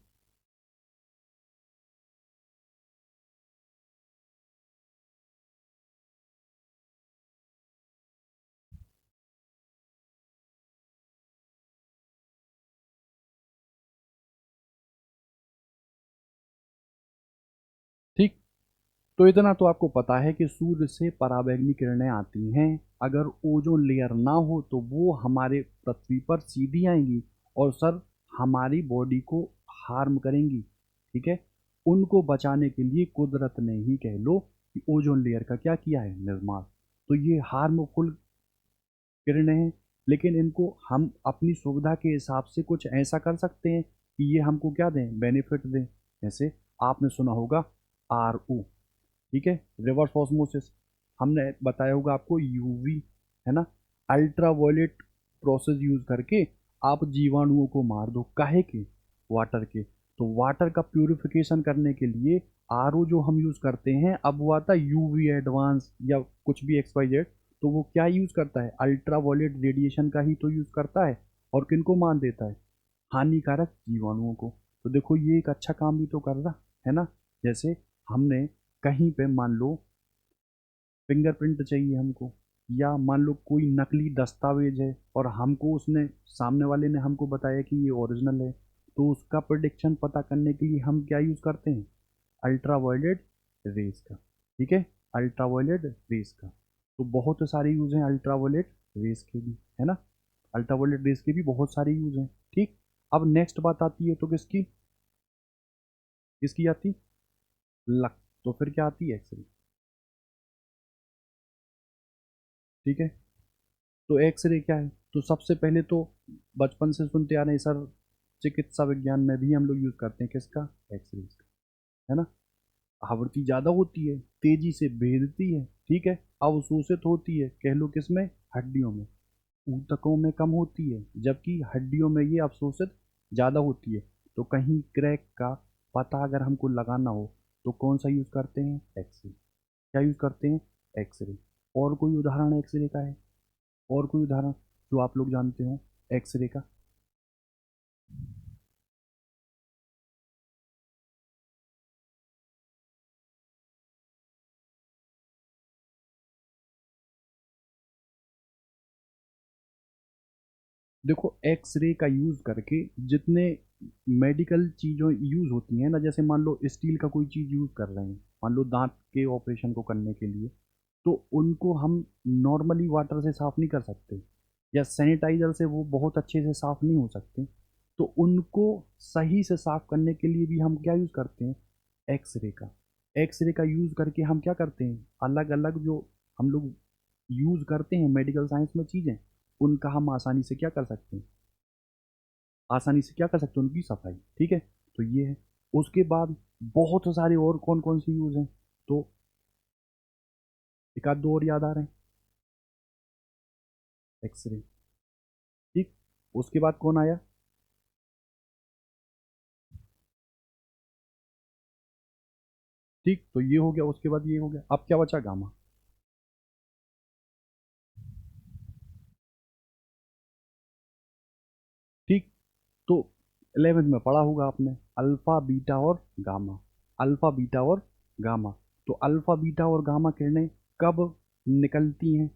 ठीक। तो इतना तो आपको पता है कि सूर्य से पराबैंगनी किरणें आती हैं। अगर ओजोन लेयर ना हो तो वो हमारे पृथ्वी पर सीधी आएंगी और सर हमारी बॉडी को हार्म करेंगी। ठीक है। उनको बचाने के लिए कुदरत ने ही कह लो कि ओजोन लेयर का क्या किया है? निर्माण। तो ये हार्मफुल किरणें हैं, लेकिन इनको हम अपनी सुविधा के हिसाब से कुछ ऐसा कर सकते हैं कि ये हमको क्या दें? बेनिफिट दें। जैसे आपने सुना होगा RO। ठीक है, रिवर्स ऑस्मोसिस। हमने बताया होगा आपको UV, है ना? अल्ट्रावायलेट प्रोसेस यूज करके आप जीवाणुओं को मार दो। काहे के? वाटर के। तो वाटर का प्यूरिफिकेशन करने के लिए RO जो हम यूज करते हैं, अब वो आता है UV एडवांस या कुछ भी XYZ। तो वो क्या यूज करता है? अल्ट्रावायलेट रेडिएशन का ही तो यूज करता है। और किनको मार देता है? हानिकारक जीवाणुओं को। तो देखो ये एक अच्छा काम भी तो कर रहा है ना। जैसे हमने कहीं पे मान लो फिंगरप्रिंट चाहिए हमको, या मान लो कोई नकली दस्तावेज है और हमको उसने, सामने वाले ने हमको बताया कि ये ओरिजिनल है, तो उसका प्रिडिक्शन पता करने के लिए हम क्या यूज़ करते हैं? अल्ट्रावायलेट रेस का। ठीक है, अल्ट्रावायलेट रेस का। तो बहुत सारे यूज़ हैं अल्ट्रावायलेट रेस के भी, है ना? अल्ट्रावायलेट रेस के भी बहुत सारे यूज़ हैं। ठीक। अब नेक्स्ट बात आती है तो किसकी? किसकी आती? लक। तो फिर क्या आती है? एक्सरे। ठीक है। तो एक्सरे क्या है? तो सबसे पहले तो बचपन से सुनते आ रहे हैं सर, चिकित्सा विज्ञान में भी हम लोग यूज करते हैं किसका? एक्सरे का, है ना? आवृत्ति ज्यादा होती है, तेजी से भेदती है। ठीक है। अवशोषित होती है, कह लो किसमें? हड्डियों में। ऊतकों में कम होती है, जबकि हड्डियों में ये अवशोषित ज्यादा होती है। तो कहीं क्रैक का पता अगर हमको लगाना हो तो कौन सा यूज करते हैं? एक्सरे। क्या यूज करते हैं? एक्सरे। और कोई उदाहरण एक्सरे का है? और कोई उदाहरण जो आप लोग जानते हो एक्सरे का? देखो एक्सरे का यूज़ करके जितने मेडिकल चीज़ों यूज़ होती हैं ना, जैसे मान लो स्टील का कोई चीज़ यूज़ कर रहे हैं, मान लो दांत के ऑपरेशन को करने के लिए, तो उनको हम नॉर्मली वाटर से साफ़ नहीं कर सकते, या सैनिटाइज़र से वो बहुत अच्छे से साफ़ नहीं हो सकते। तो उनको सही से साफ़ करने के लिए भी हम क्या यूज़ करते हैं? एक्सरे का। एक्सरे का यूज़ करके हम क्या करते हैं? अलग अलग जो हम लोग यूज़ करते हैं मेडिकल साइंस में चीज़ें, उनका हम आसानी से क्या कर सकते हैं? आसानी से क्या कर सकते हैं? उनकी सफाई। ठीक है। तो ये है। उसके बाद बहुत सारे और कौन कौन से यूज़ हैं? तो एक आध दो और याद आ रहे हैं? एक्सरे। ठीक। उसके बाद कौन आया? ठीक। तो ये हो गया, उसके बाद ये हो गया, अब क्या बचा? गामा। ठीक। तो 11th में पढ़ा होगा आपने, अल्फा बीटा और गामा। अल्फा बीटा और गामा। तो अल्फा बीटा और गामा किरणें कब निकलती हैं?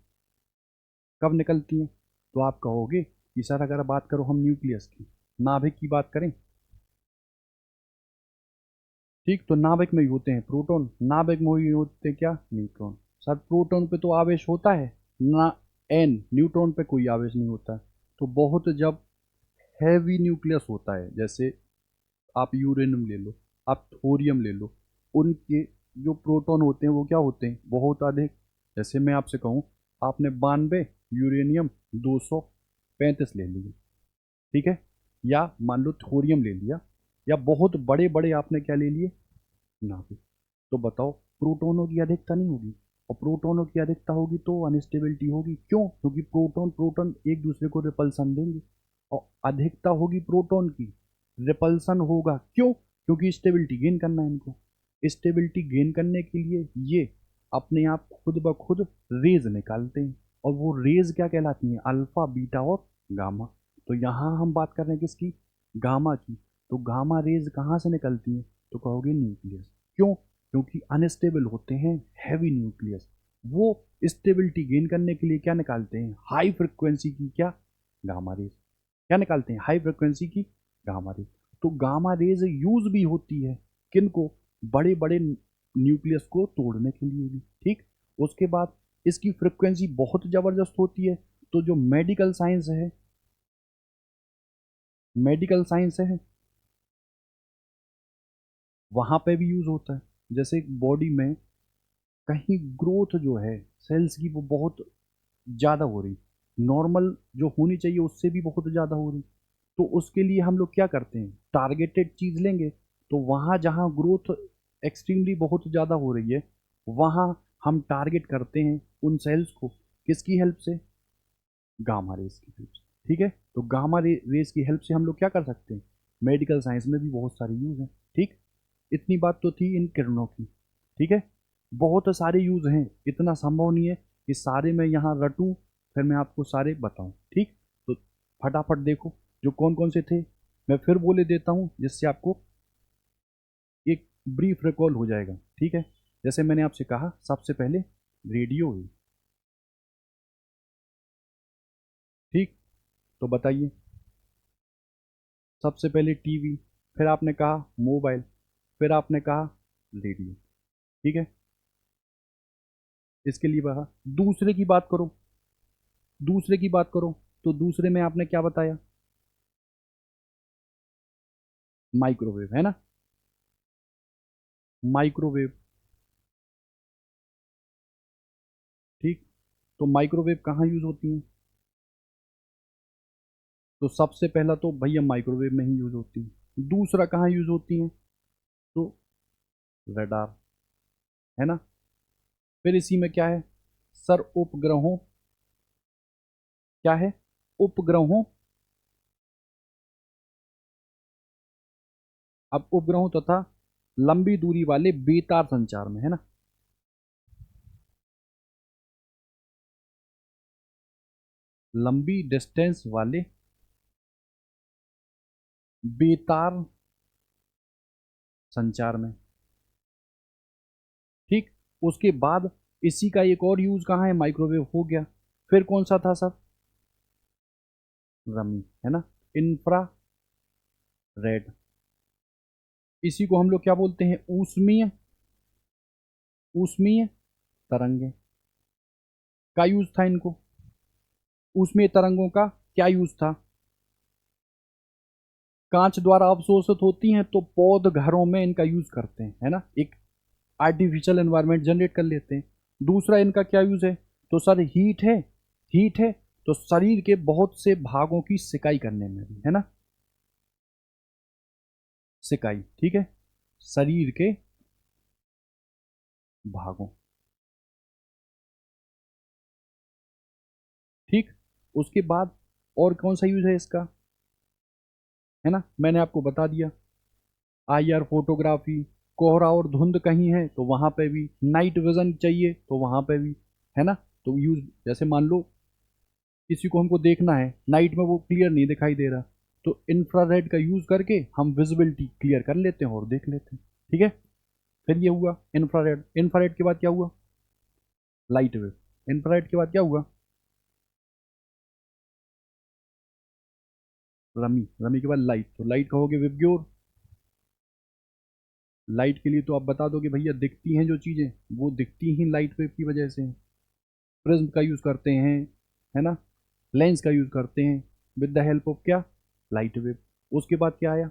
कब निकलती हैं? तो आप कहोगे कि सर अगर बात करो हम न्यूक्लियस की, नाभिक की बात करें, ठीक, तो नाभिक में ही होते हैं प्रोटॉन, नाभिक में ही होते हैं क्या, न्यूट्रॉन। सर प्रोटॉन पे तो आवेश होता है ना, एन, न्यूट्रॉन पे कोई आवेश नहीं होता। तो बहुत जब हैवी न्यूक्लियस होता है, जैसे आप यूरेनियम ले लो, आप थोरियम ले लो, उनके जो प्रोटॉन होते हैं वो क्या होते हैं, बहुत अधिक। जैसे मैं आपसे कहूँ, आपने 92 यूरेनियम 235 ले लिए, ठीक है, या मान लो थोरियम ले लिया, या बहुत बड़े बड़े आपने क्या ले लिए, नाभिक। तो बताओ, प्रोटॉनों की अधिकता नहीं होगी, और प्रोटॉनों की अधिकता होगी तो अनस्टेबिलिटी होगी। क्यों? क्योंकि प्रोटॉन प्रोटॉन एक दूसरे को रिपल्सन देंगे, और अधिकता होगी प्रोटॉन की, रिपल्सन होगा। क्यों? क्योंकि स्टेबिलिटी गेन करना है इनको। स्टेबिलिटी गेन करने के लिए ये अपने आप खुद ब खुद रेज निकालते हैं, और वो रेज क्या कहलाती हैं, अल्फा, बीटा और गामा। तो यहाँ हम बात कर रहे हैं किसकी, गामा की। तो गामा रेज कहाँ से निकलती हैं? तो कहोगे न्यूक्लियस। क्यों? क्योंकि अनस्टेबल होते हैं, हैवी न्यूक्लियस। वो स्टेबिलिटी गेन करने के लिए क्या निकालते हैं, हाई फ्रिक्वेंसी की क्या, गामा रेज। क्या निकालते हैं, हाई फ्रिक्वेंसी की गामा रेज। तो गामा रेज यूज भी होती है किनको, बड़े बड़े न्यूक्लियस को तोड़ने के लिए भी, ठीक। उसके बाद इसकी फ्रिक्वेंसी बहुत ज़बरदस्त होती है। तो जो मेडिकल साइंस है, मेडिकल साइंस है, वहाँ पे भी यूज़ होता है। जैसे बॉडी में कहीं ग्रोथ जो है सेल्स की, वो बहुत ज़्यादा हो रही, नॉर्मल जो होनी चाहिए उससे भी बहुत ज़्यादा हो रही। तो उसके लिए हम लोग क्या करते हैं, टारगेटेड चीज़ लेंगे। तो वहाँ जहाँ ग्रोथ एक्सट्रीमली बहुत ज़्यादा हो रही है, वहाँ हम टारगेट करते हैं उन सेल्स को, किसकी हेल्प से, गामा रेस की हेल्प से, ठीक है। तो गामा रेस की हेल्प से हम लोग क्या कर सकते हैं, मेडिकल साइंस में भी बहुत सारे यूज़ हैं, ठीक। इतनी बात तो थी इन किरणों की, ठीक है। बहुत सारे यूज़ हैं, इतना संभव नहीं है कि सारे मैं यहाँ रटूँ फिर मैं आपको सारे बताऊँ, ठीक। तो फटाफट देखो जो कौन कौन से थे, मैं फिर बोले देता हूँ जिससे आपको एक ब्रीफ रिकॉल हो जाएगा, ठीक है। जैसे मैंने आपसे कहा, सबसे पहले रेडियो हुई, ठीक। तो बताइए, सबसे पहले टीवी, फिर आपने कहा मोबाइल, फिर आपने कहा रेडियो, ठीक है। इसके लिए कहा, दूसरे की बात करो, दूसरे की बात करो, तो दूसरे में आपने क्या बताया, माइक्रोवेव, है ना, माइक्रोवेव, ठीक। तो माइक्रोवेव कहाँ यूज होती है? तो सबसे पहला तो भैया माइक्रोवेव में ही यूज होती है। दूसरा कहाँ यूज होती है? तो रडार, है ना। फिर इसी में क्या है, सर उपग्रहों, क्या है, उपग्रहों, अब उपग्रहों तथा लंबी दूरी वाले बेतार संचार में, है ना, लंबी डिस्टेंस वाले बेतार संचार में, ठीक। उसके बाद इसी का एक और यूज कहाँ है, माइक्रोवेव हो गया। फिर कौन सा था सर, रमी, है ना, इंफ्रा रेड। इसी को हम लोग क्या बोलते हैं, ऊष्मीय, ऊष्मीय तरंगे का यूज था इनको। ऊष्मीय तरंगों का क्या यूज था, कांच द्वारा अवशोषित होती हैं तो पौध घरों में इनका यूज करते हैं, है ना, एक आर्टिफिशियल एनवायरनमेंट जनरेट कर लेते हैं। दूसरा इनका क्या यूज है, तो सर हीट है, हीट है, तो शरीर के बहुत से भागों की सिकाई करने में भी, है ना, सिकाई, ठीक है, शरीर के भागों, ठीक। उसके बाद और कौन सा यूज है इसका, है ना, मैंने आपको बता दिया, आईआर फोटोग्राफी, कोहरा और धुंध कहीं है तो वहां पे भी, नाइट विजन चाहिए तो वहां पे भी, है ना। तो यूज, जैसे मान लो किसी को हमको देखना है, नाइट में वो क्लियर नहीं दिखाई दे रहा, तो इंफ्रारेड का यूज करके हम विजिबिलिटी क्लियर कर लेते हैं और देख लेते हैं, ठीक है। फिर ये हुआ इंफ्रारेड, इंफ्रारेड के बाद क्या हुआ, लाइट वेव, इंफ्रारेड के बाद क्या हुआ, रमी, रमी के बाद लाइट, तो लाइट कहोगे विबग्योर। लाइट के लिए तो आप बता दो कि भैया दिखती हैं जो चीज़ें, वो दिखती ही लाइट वेव की वजह से हैं। प्रिज्म का यूज़ करते हैं, है ना, लेंस का यूज़ करते हैं विद द हेल्प ऑफ क्या, लाइट वेव। उसके बाद क्या आया,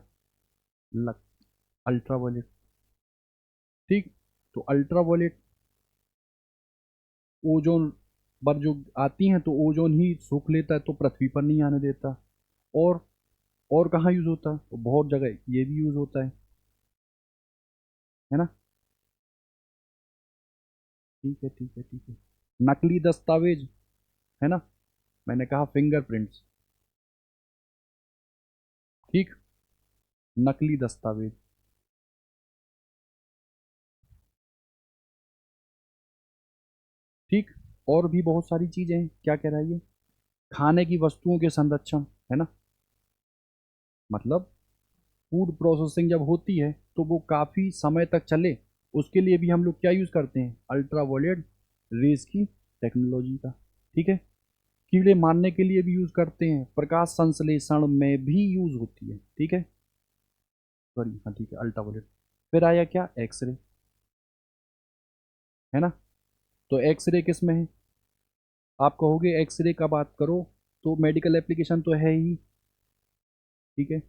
अल्ट्रावायलेट। ठीक, तो अल्ट्रावायलेट ओजोन पर जो आती हैं तो ओजोन ही सोख लेता है, तो पृथ्वी पर नहीं आने देता। और और कहाँ यूज़ होता है, तो बहुत जगह ये भी यूज़ होता है ना। ठीक है, ठीक है, ठीक है। नकली दस्तावेज, है ना, मैंने कहा फिंगरप्रिंट्स। ठीक, नकली दस्तावेज। ठीक, और भी बहुत सारी चीजें हैं, क्या कह रहा है ये, खाने की वस्तुओं के संरक्षण, है ना, मतलब फूड प्रोसेसिंग जब होती है तो वो काफ़ी समय तक चले, उसके लिए भी हम लोग क्या यूज़ करते हैं, अल्ट्रावायलेट रेज की टेक्नोलॉजी का। ठीक है, कीड़े मारने के लिए भी यूज़ करते हैं, प्रकाश संश्लेषण में भी यूज़ होती है। ठीक है, सॉरी, हाँ ठीक है, अल्ट्रावायलेट। फिर आया क्या, एक्सरे, है ना, तो एक्सरे किस में है, आप कहोगे एक्सरे का बात करो तो मेडिकल एप्लीकेशन तो है ही। ठीक है,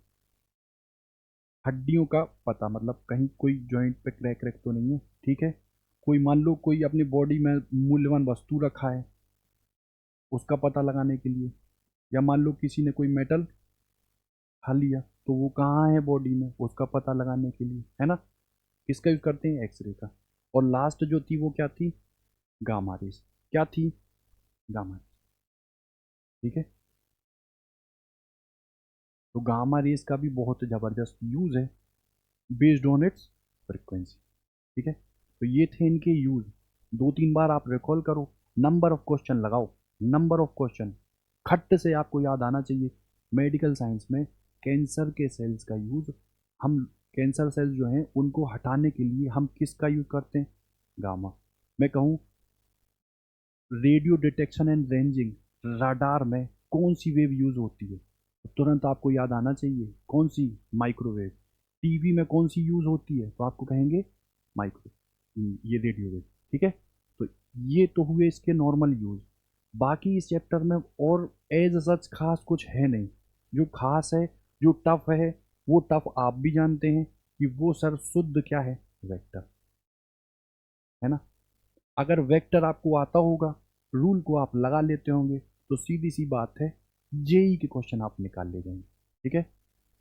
हड्डियों का पता, मतलब कहीं कोई जॉइंट पे क्रैक रैक तो नहीं है। ठीक है, कोई मान लो कोई अपनी बॉडी में मूल्यवान वस्तु रखा है, उसका पता लगाने के लिए, या मान लो किसी ने कोई मेटल खा लिया तो वो कहाँ है बॉडी में, उसका पता लगाने के लिए, है ना, किसका यूज करते हैं, एक्सरे का। और लास्ट जो थी वो क्या थी, गामा रेस। क्या थी, गामा। ठीक है, तो गामा रेस का भी बहुत ज़बरदस्त यूज़ है बेस्ड ऑन इट्स फ्रिक्वेंसी। ठीक है, तो ये थे इनके यूज़। दो तीन बार आप रिकॉल करो, नंबर ऑफ क्वेश्चन लगाओ, नंबर ऑफ क्वेश्चन खट्ट से आपको याद आना चाहिए। मेडिकल साइंस में कैंसर के सेल्स का यूज़, हम कैंसर सेल्स जो हैं उनको हटाने के लिए हम किसका यूज़ करते हैं, गामा। मैं कहूँ radio detection and ranging, radar में कौन सी वेव यूज़ होती है, तो तुरंत आपको याद आना चाहिए कौन सी, माइक्रोवेव। टीवी में कौन सी यूज़ होती है, तो आपको कहेंगे माइक्रो, ये रेडियो वेव। ठीक है, तो ये तो हुए इसके नॉर्मल यूज़। बाकी इस चैप्टर में और एज सच खास कुछ है नहीं। जो खास है, जो टफ है, वो टफ आप भी जानते हैं कि वो सर शुद्ध क्या है, वेक्टर, है ना। अगर वेक्टर आपको आता होगा, रूल को आप लगा लेते होंगे, तो सीधी सी बात है, जेई के क्वेश्चन आप निकाल ले जाएंगे। ठीक है,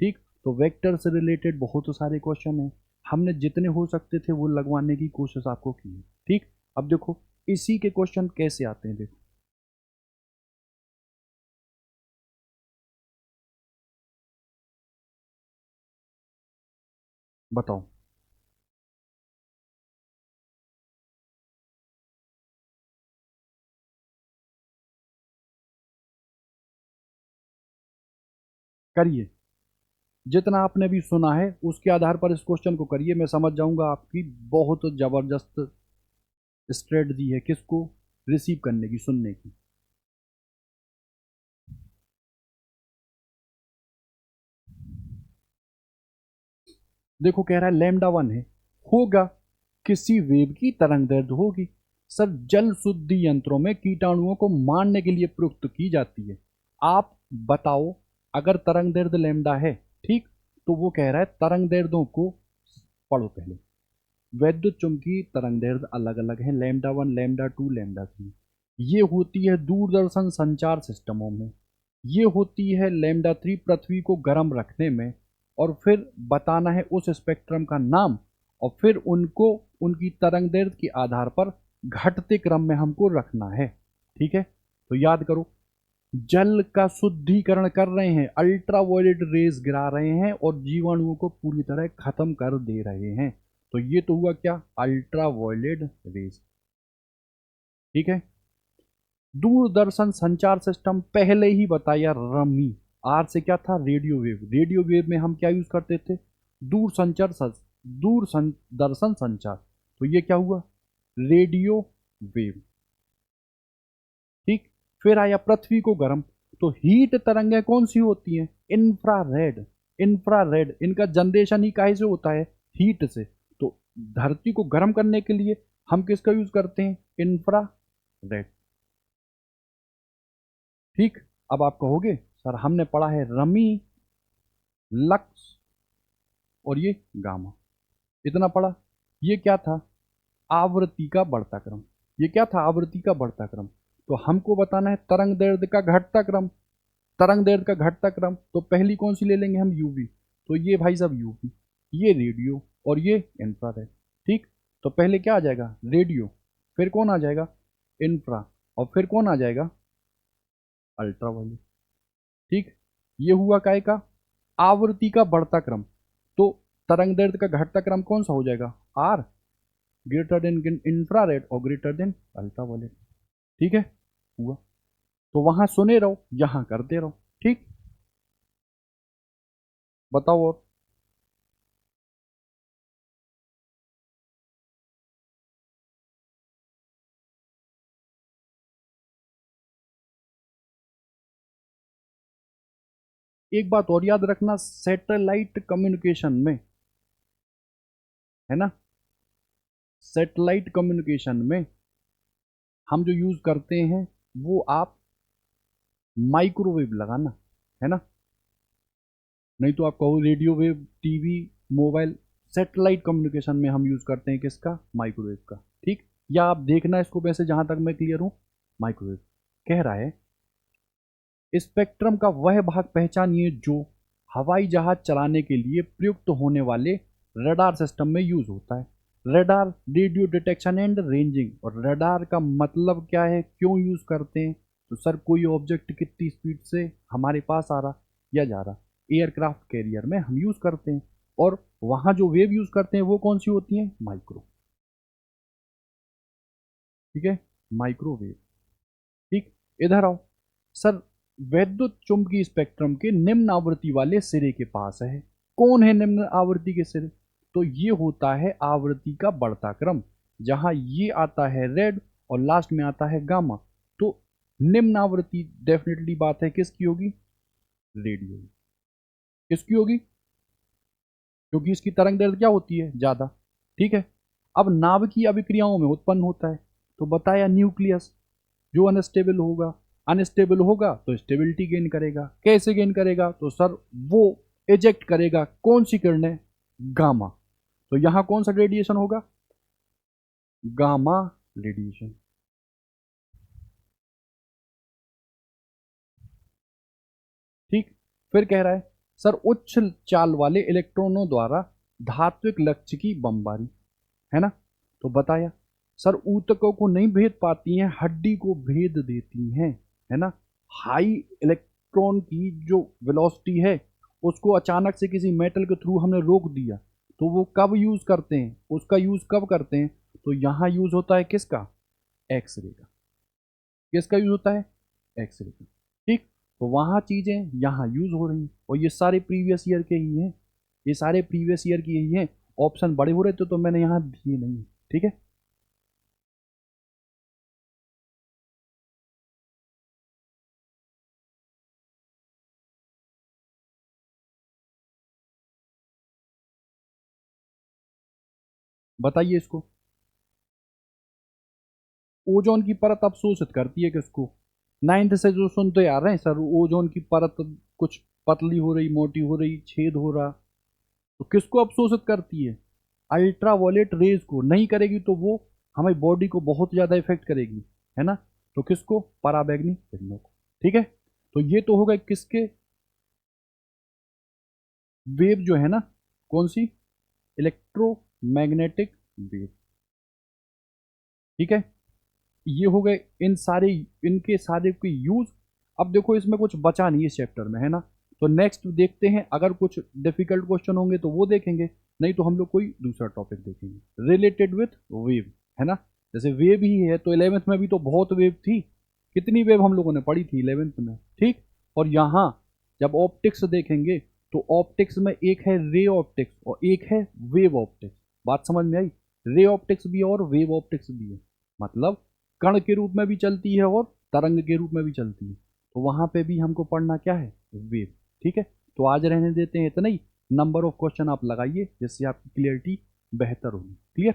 ठीक, तो वेक्टर से रिलेटेड बहुत सारे क्वेश्चन हैं, हमने जितने हो सकते थे वो लगवाने की कोशिश आपको की है। ठीक, अब देखो इसी के क्वेश्चन कैसे आते हैं, देखो बताओ। करिए, जितना आपने भी सुना है उसके आधार पर इस क्वेश्चन को करिए, मैं समझ जाऊंगा आपकी बहुत जबरदस्त स्ट्रेटजी है किसको रिसीव करने की, सुनने की। देखो कह रहा है लैम्डा वन है, होगा, किसी वेव की तरंग दैर्ध्य होगी। सर जल शुद्धि यंत्रों में कीटाणुओं को मारने के लिए प्रयुक्त की जाती है। आप बताओ, अगर तरंग दैर्ध्य लैम्डा है, ठीक, तो वो कह रहा है तरंग दैर्ध्यों को पढ़ो पहले। वैद्युत चुंबकीय तरंग दैर्ध्य अलग अलग है, lambda one, lambda two, lambda three. ये होती है दूरदर्शन संचार सिस्टमों में, ये होती है लैम्डा थ्री पृथ्वी को गर्म रखने में, और फिर बताना है उस स्पेक्ट्रम का नाम, और फिर उनको उनकी तरंग दैर्ध्य के आधार पर घटते क्रम में हमको रखना है। ठीक है, तो याद करो, जल का शुद्धिकरण कर रहे हैं, अल्ट्रावायलेट रेज गिरा रहे हैं और जीवाणुओं को पूरी तरह खत्म कर दे रहे हैं। तो ये तो हुआ क्या, अल्ट्रावायलेट रेज। ठीक है, दूरदर्शन संचार सिस्टम पहले ही बताया, रमी। आर से क्या था, रेडियो वेव, रेडियो वेव में हम क्या यूज करते थे, दूर संचार दर्शन संचार, तो ये क्या हुआ, रेडियो वेव। ठीक, फिर आया पृथ्वी को गर्म, तो हीट तरंगें कौन सी होती हैं? इंफ्रारेड। इंफ्रारेड इनका जनरेशन ही काहे से होता है? हीट से। तो धरती को गर्म करने के लिए हम किसका यूज करते हैं? इंफ्रारेड। ठीक। अब आप कहोगे सर हमने पढ़ा है रमी, लक्स और ये गामा, इतना पढ़ा। ये क्या था? आवृत्ति का बढ़ता क्रम। ये क्या था? आवृत्ति का बढ़ता क्रम। तो हमको बताना है तरंग दैर्ध्य का घटता क्रम। तरंग दैर्ध्य का घटता क्रम तो पहली कौन सी ले लेंगे हम? यूवी। तो ये भाई साहब यूवी, ये रेडियो और ये इंफ्रारेड। ठीक। तो पहले क्या आ जाएगा? रेडियो, फिर कौन आ जाएगा? इंफ्रा, और फिर कौन आ जाएगा? अल्ट्रावायलेट। ठीक। ये हुआ काय का? आवृत्ति का बढ़ता क्रम। तो तरंग दैर्ध्य का घटता क्रम कौन सा हो जाएगा? आर, ग्रेटर देन इंफ्रारेड और ग्रेटर देन अल्ट्रावायलेट। ठीक है, हुआ। तो वहां सुने रहो, यहां करते रहो। ठीक। बताओ और। एक बात और याद रखना, सैटेलाइट कम्युनिकेशन में, है ना, सैटेलाइट कम्युनिकेशन में हम जो यूज करते हैं वो आप माइक्रोवेव लगाना, है ना। नहीं तो आप कहो radio wave, TV, mobile. Satellite communication में हम यूज करते हैं किसका? माइक्रोवेव का। ठीक। या आप देखना इसको वैसे, जहां तक मैं क्लियर हूं, माइक्रोवेव कह रहा है स्पेक्ट्रम का वह भाग पहचानिए जो हवाई जहाज चलाने के लिए प्रयुक्त होने वाले रडार सिस्टम में यूज होता है। Radar, radio detection and ranging. और रडार का मतलब क्या है, क्यों यूज करते हैं? तो सर कोई ऑब्जेक्ट कितनी स्पीड से हमारे पास आ रहा या जा रहा, एयरक्राफ्ट कैरियर में हम यूज करते हैं। और वहां जो वेव यूज करते हैं वो कौन सी होती है? माइक्रो। ठीक है, माइक्रोवेव। ठीक। इधर आओ सर, वैद्युत चुंबकीय स्पेक्ट्रम के निम्न आवृत्ति वाले सिरे के पास है। कौन है निम्न आवृत्ति के सिरे? तो ये होता है आवृत्ति का बढ़ता क्रम, जहां ये आता है रेड और लास्ट में आता है गामा। तो निम्न आवृत्ति डेफिनेटली बात है किसकी होगी? रेडियो। किसकी होगी? क्योंकि इसकी तरंग दैर्ध्य क्या होती है? ज्यादा। ठीक है। अब नाभिकीय अभिक्रियाओं में उत्पन्न होता है, तो बताया न्यूक्लियस जो अनस्टेबल होगा, अनस्टेबल होगा तो स्टेबिलिटी गेन करेगा। कैसे गेन करेगा? तो सर वो इजेक्ट करेगा कौन सी किरणें? गामा। तो यहां कौन सा रेडिएशन होगा? Gamma radiation. ठीक। फिर कह रहा है सर उच्च चाल वाले इलेक्ट्रॉनों द्वारा धात्विक लक्ष्य की बमबारी, है ना। तो बताया सर ऊतकों को नहीं भेद पाती हैं, हड्डी को भेद देती हैं, है ना। हाई इलेक्ट्रॉन की जो वेलोसिटी है उसको अचानक से किसी मेटल के थ्रू हमने रोक दिया, तो वो कब यूज करते हैं? उसका यूज कब करते हैं? तो यहां यूज होता है किसका? एक्सरे का। किसका यूज होता है? एक्सरे का। ठीक। तो वहां चीजें यहां यूज हो रही हैं, और ये सारे प्रीवियस ईयर के ही हैं, ये सारे प्रीवियस ईयर की ही हैं। ऑप्शन बड़े हो रहे थे तो मैंने यहां दिए नहीं। ठीक है। बताइए इसको। ओजोन की परत अवशोषित करती है किसको? नाइन्थ से जो सुनते आ रहे हैं सर, ओजोन की परत कुछ पतली हो रही, मोटी हो रही, छेद हो रहा, तो किसको अवशोषित करती है? अल्ट्रावायलेट रेज को। नहीं करेगी तो वो हमारी बॉडी को बहुत ज़्यादा इफेक्ट करेगी, है ना। तो किसको? पराबैंगनी किरणों को। ठीक है। तो ये तो हो गए किसके? वेव जो है ना, कौन सी? Electromagnetic wave. ठीक है। ये हो गए इन सारे, इनके सारे के यूज। अब देखो इसमें कुछ बचा नहीं इस चैप्टर में, है ना। तो नेक्स्ट देखते हैं, अगर कुछ डिफिकल्ट क्वेश्चन होंगे तो वो देखेंगे, नहीं तो हम लोग कोई दूसरा टॉपिक देखेंगे रिलेटेड विथ वेव, है ना। जैसे वेव ही है तो 11th में भी तो बहुत वेव थी। कितनी वेव हम लोगों ने पढ़ी थी 11th में? ठीक। और यहाँ जब ऑप्टिक्स देखेंगे तो ऑप्टिक्स में एक है रे ऑप्टिक्स और एक है वेव ऑप्टिक्स। बात समझ में आई? रे ऑप्टिक्स भी है और वेव ऑप्टिक्स भी है। मतलब कण के रूप में भी चलती है और तरंग के रूप में भी चलती है। तो वहाँ पे भी हमको पढ़ना क्या है, वेव। ठीक है, तो आज रहने देते हैं इतना ही। नंबर ऑफ क्वेश्चन आप लगाइए जिससे आपकी क्लियरिटी बेहतर होगी। क्लियर।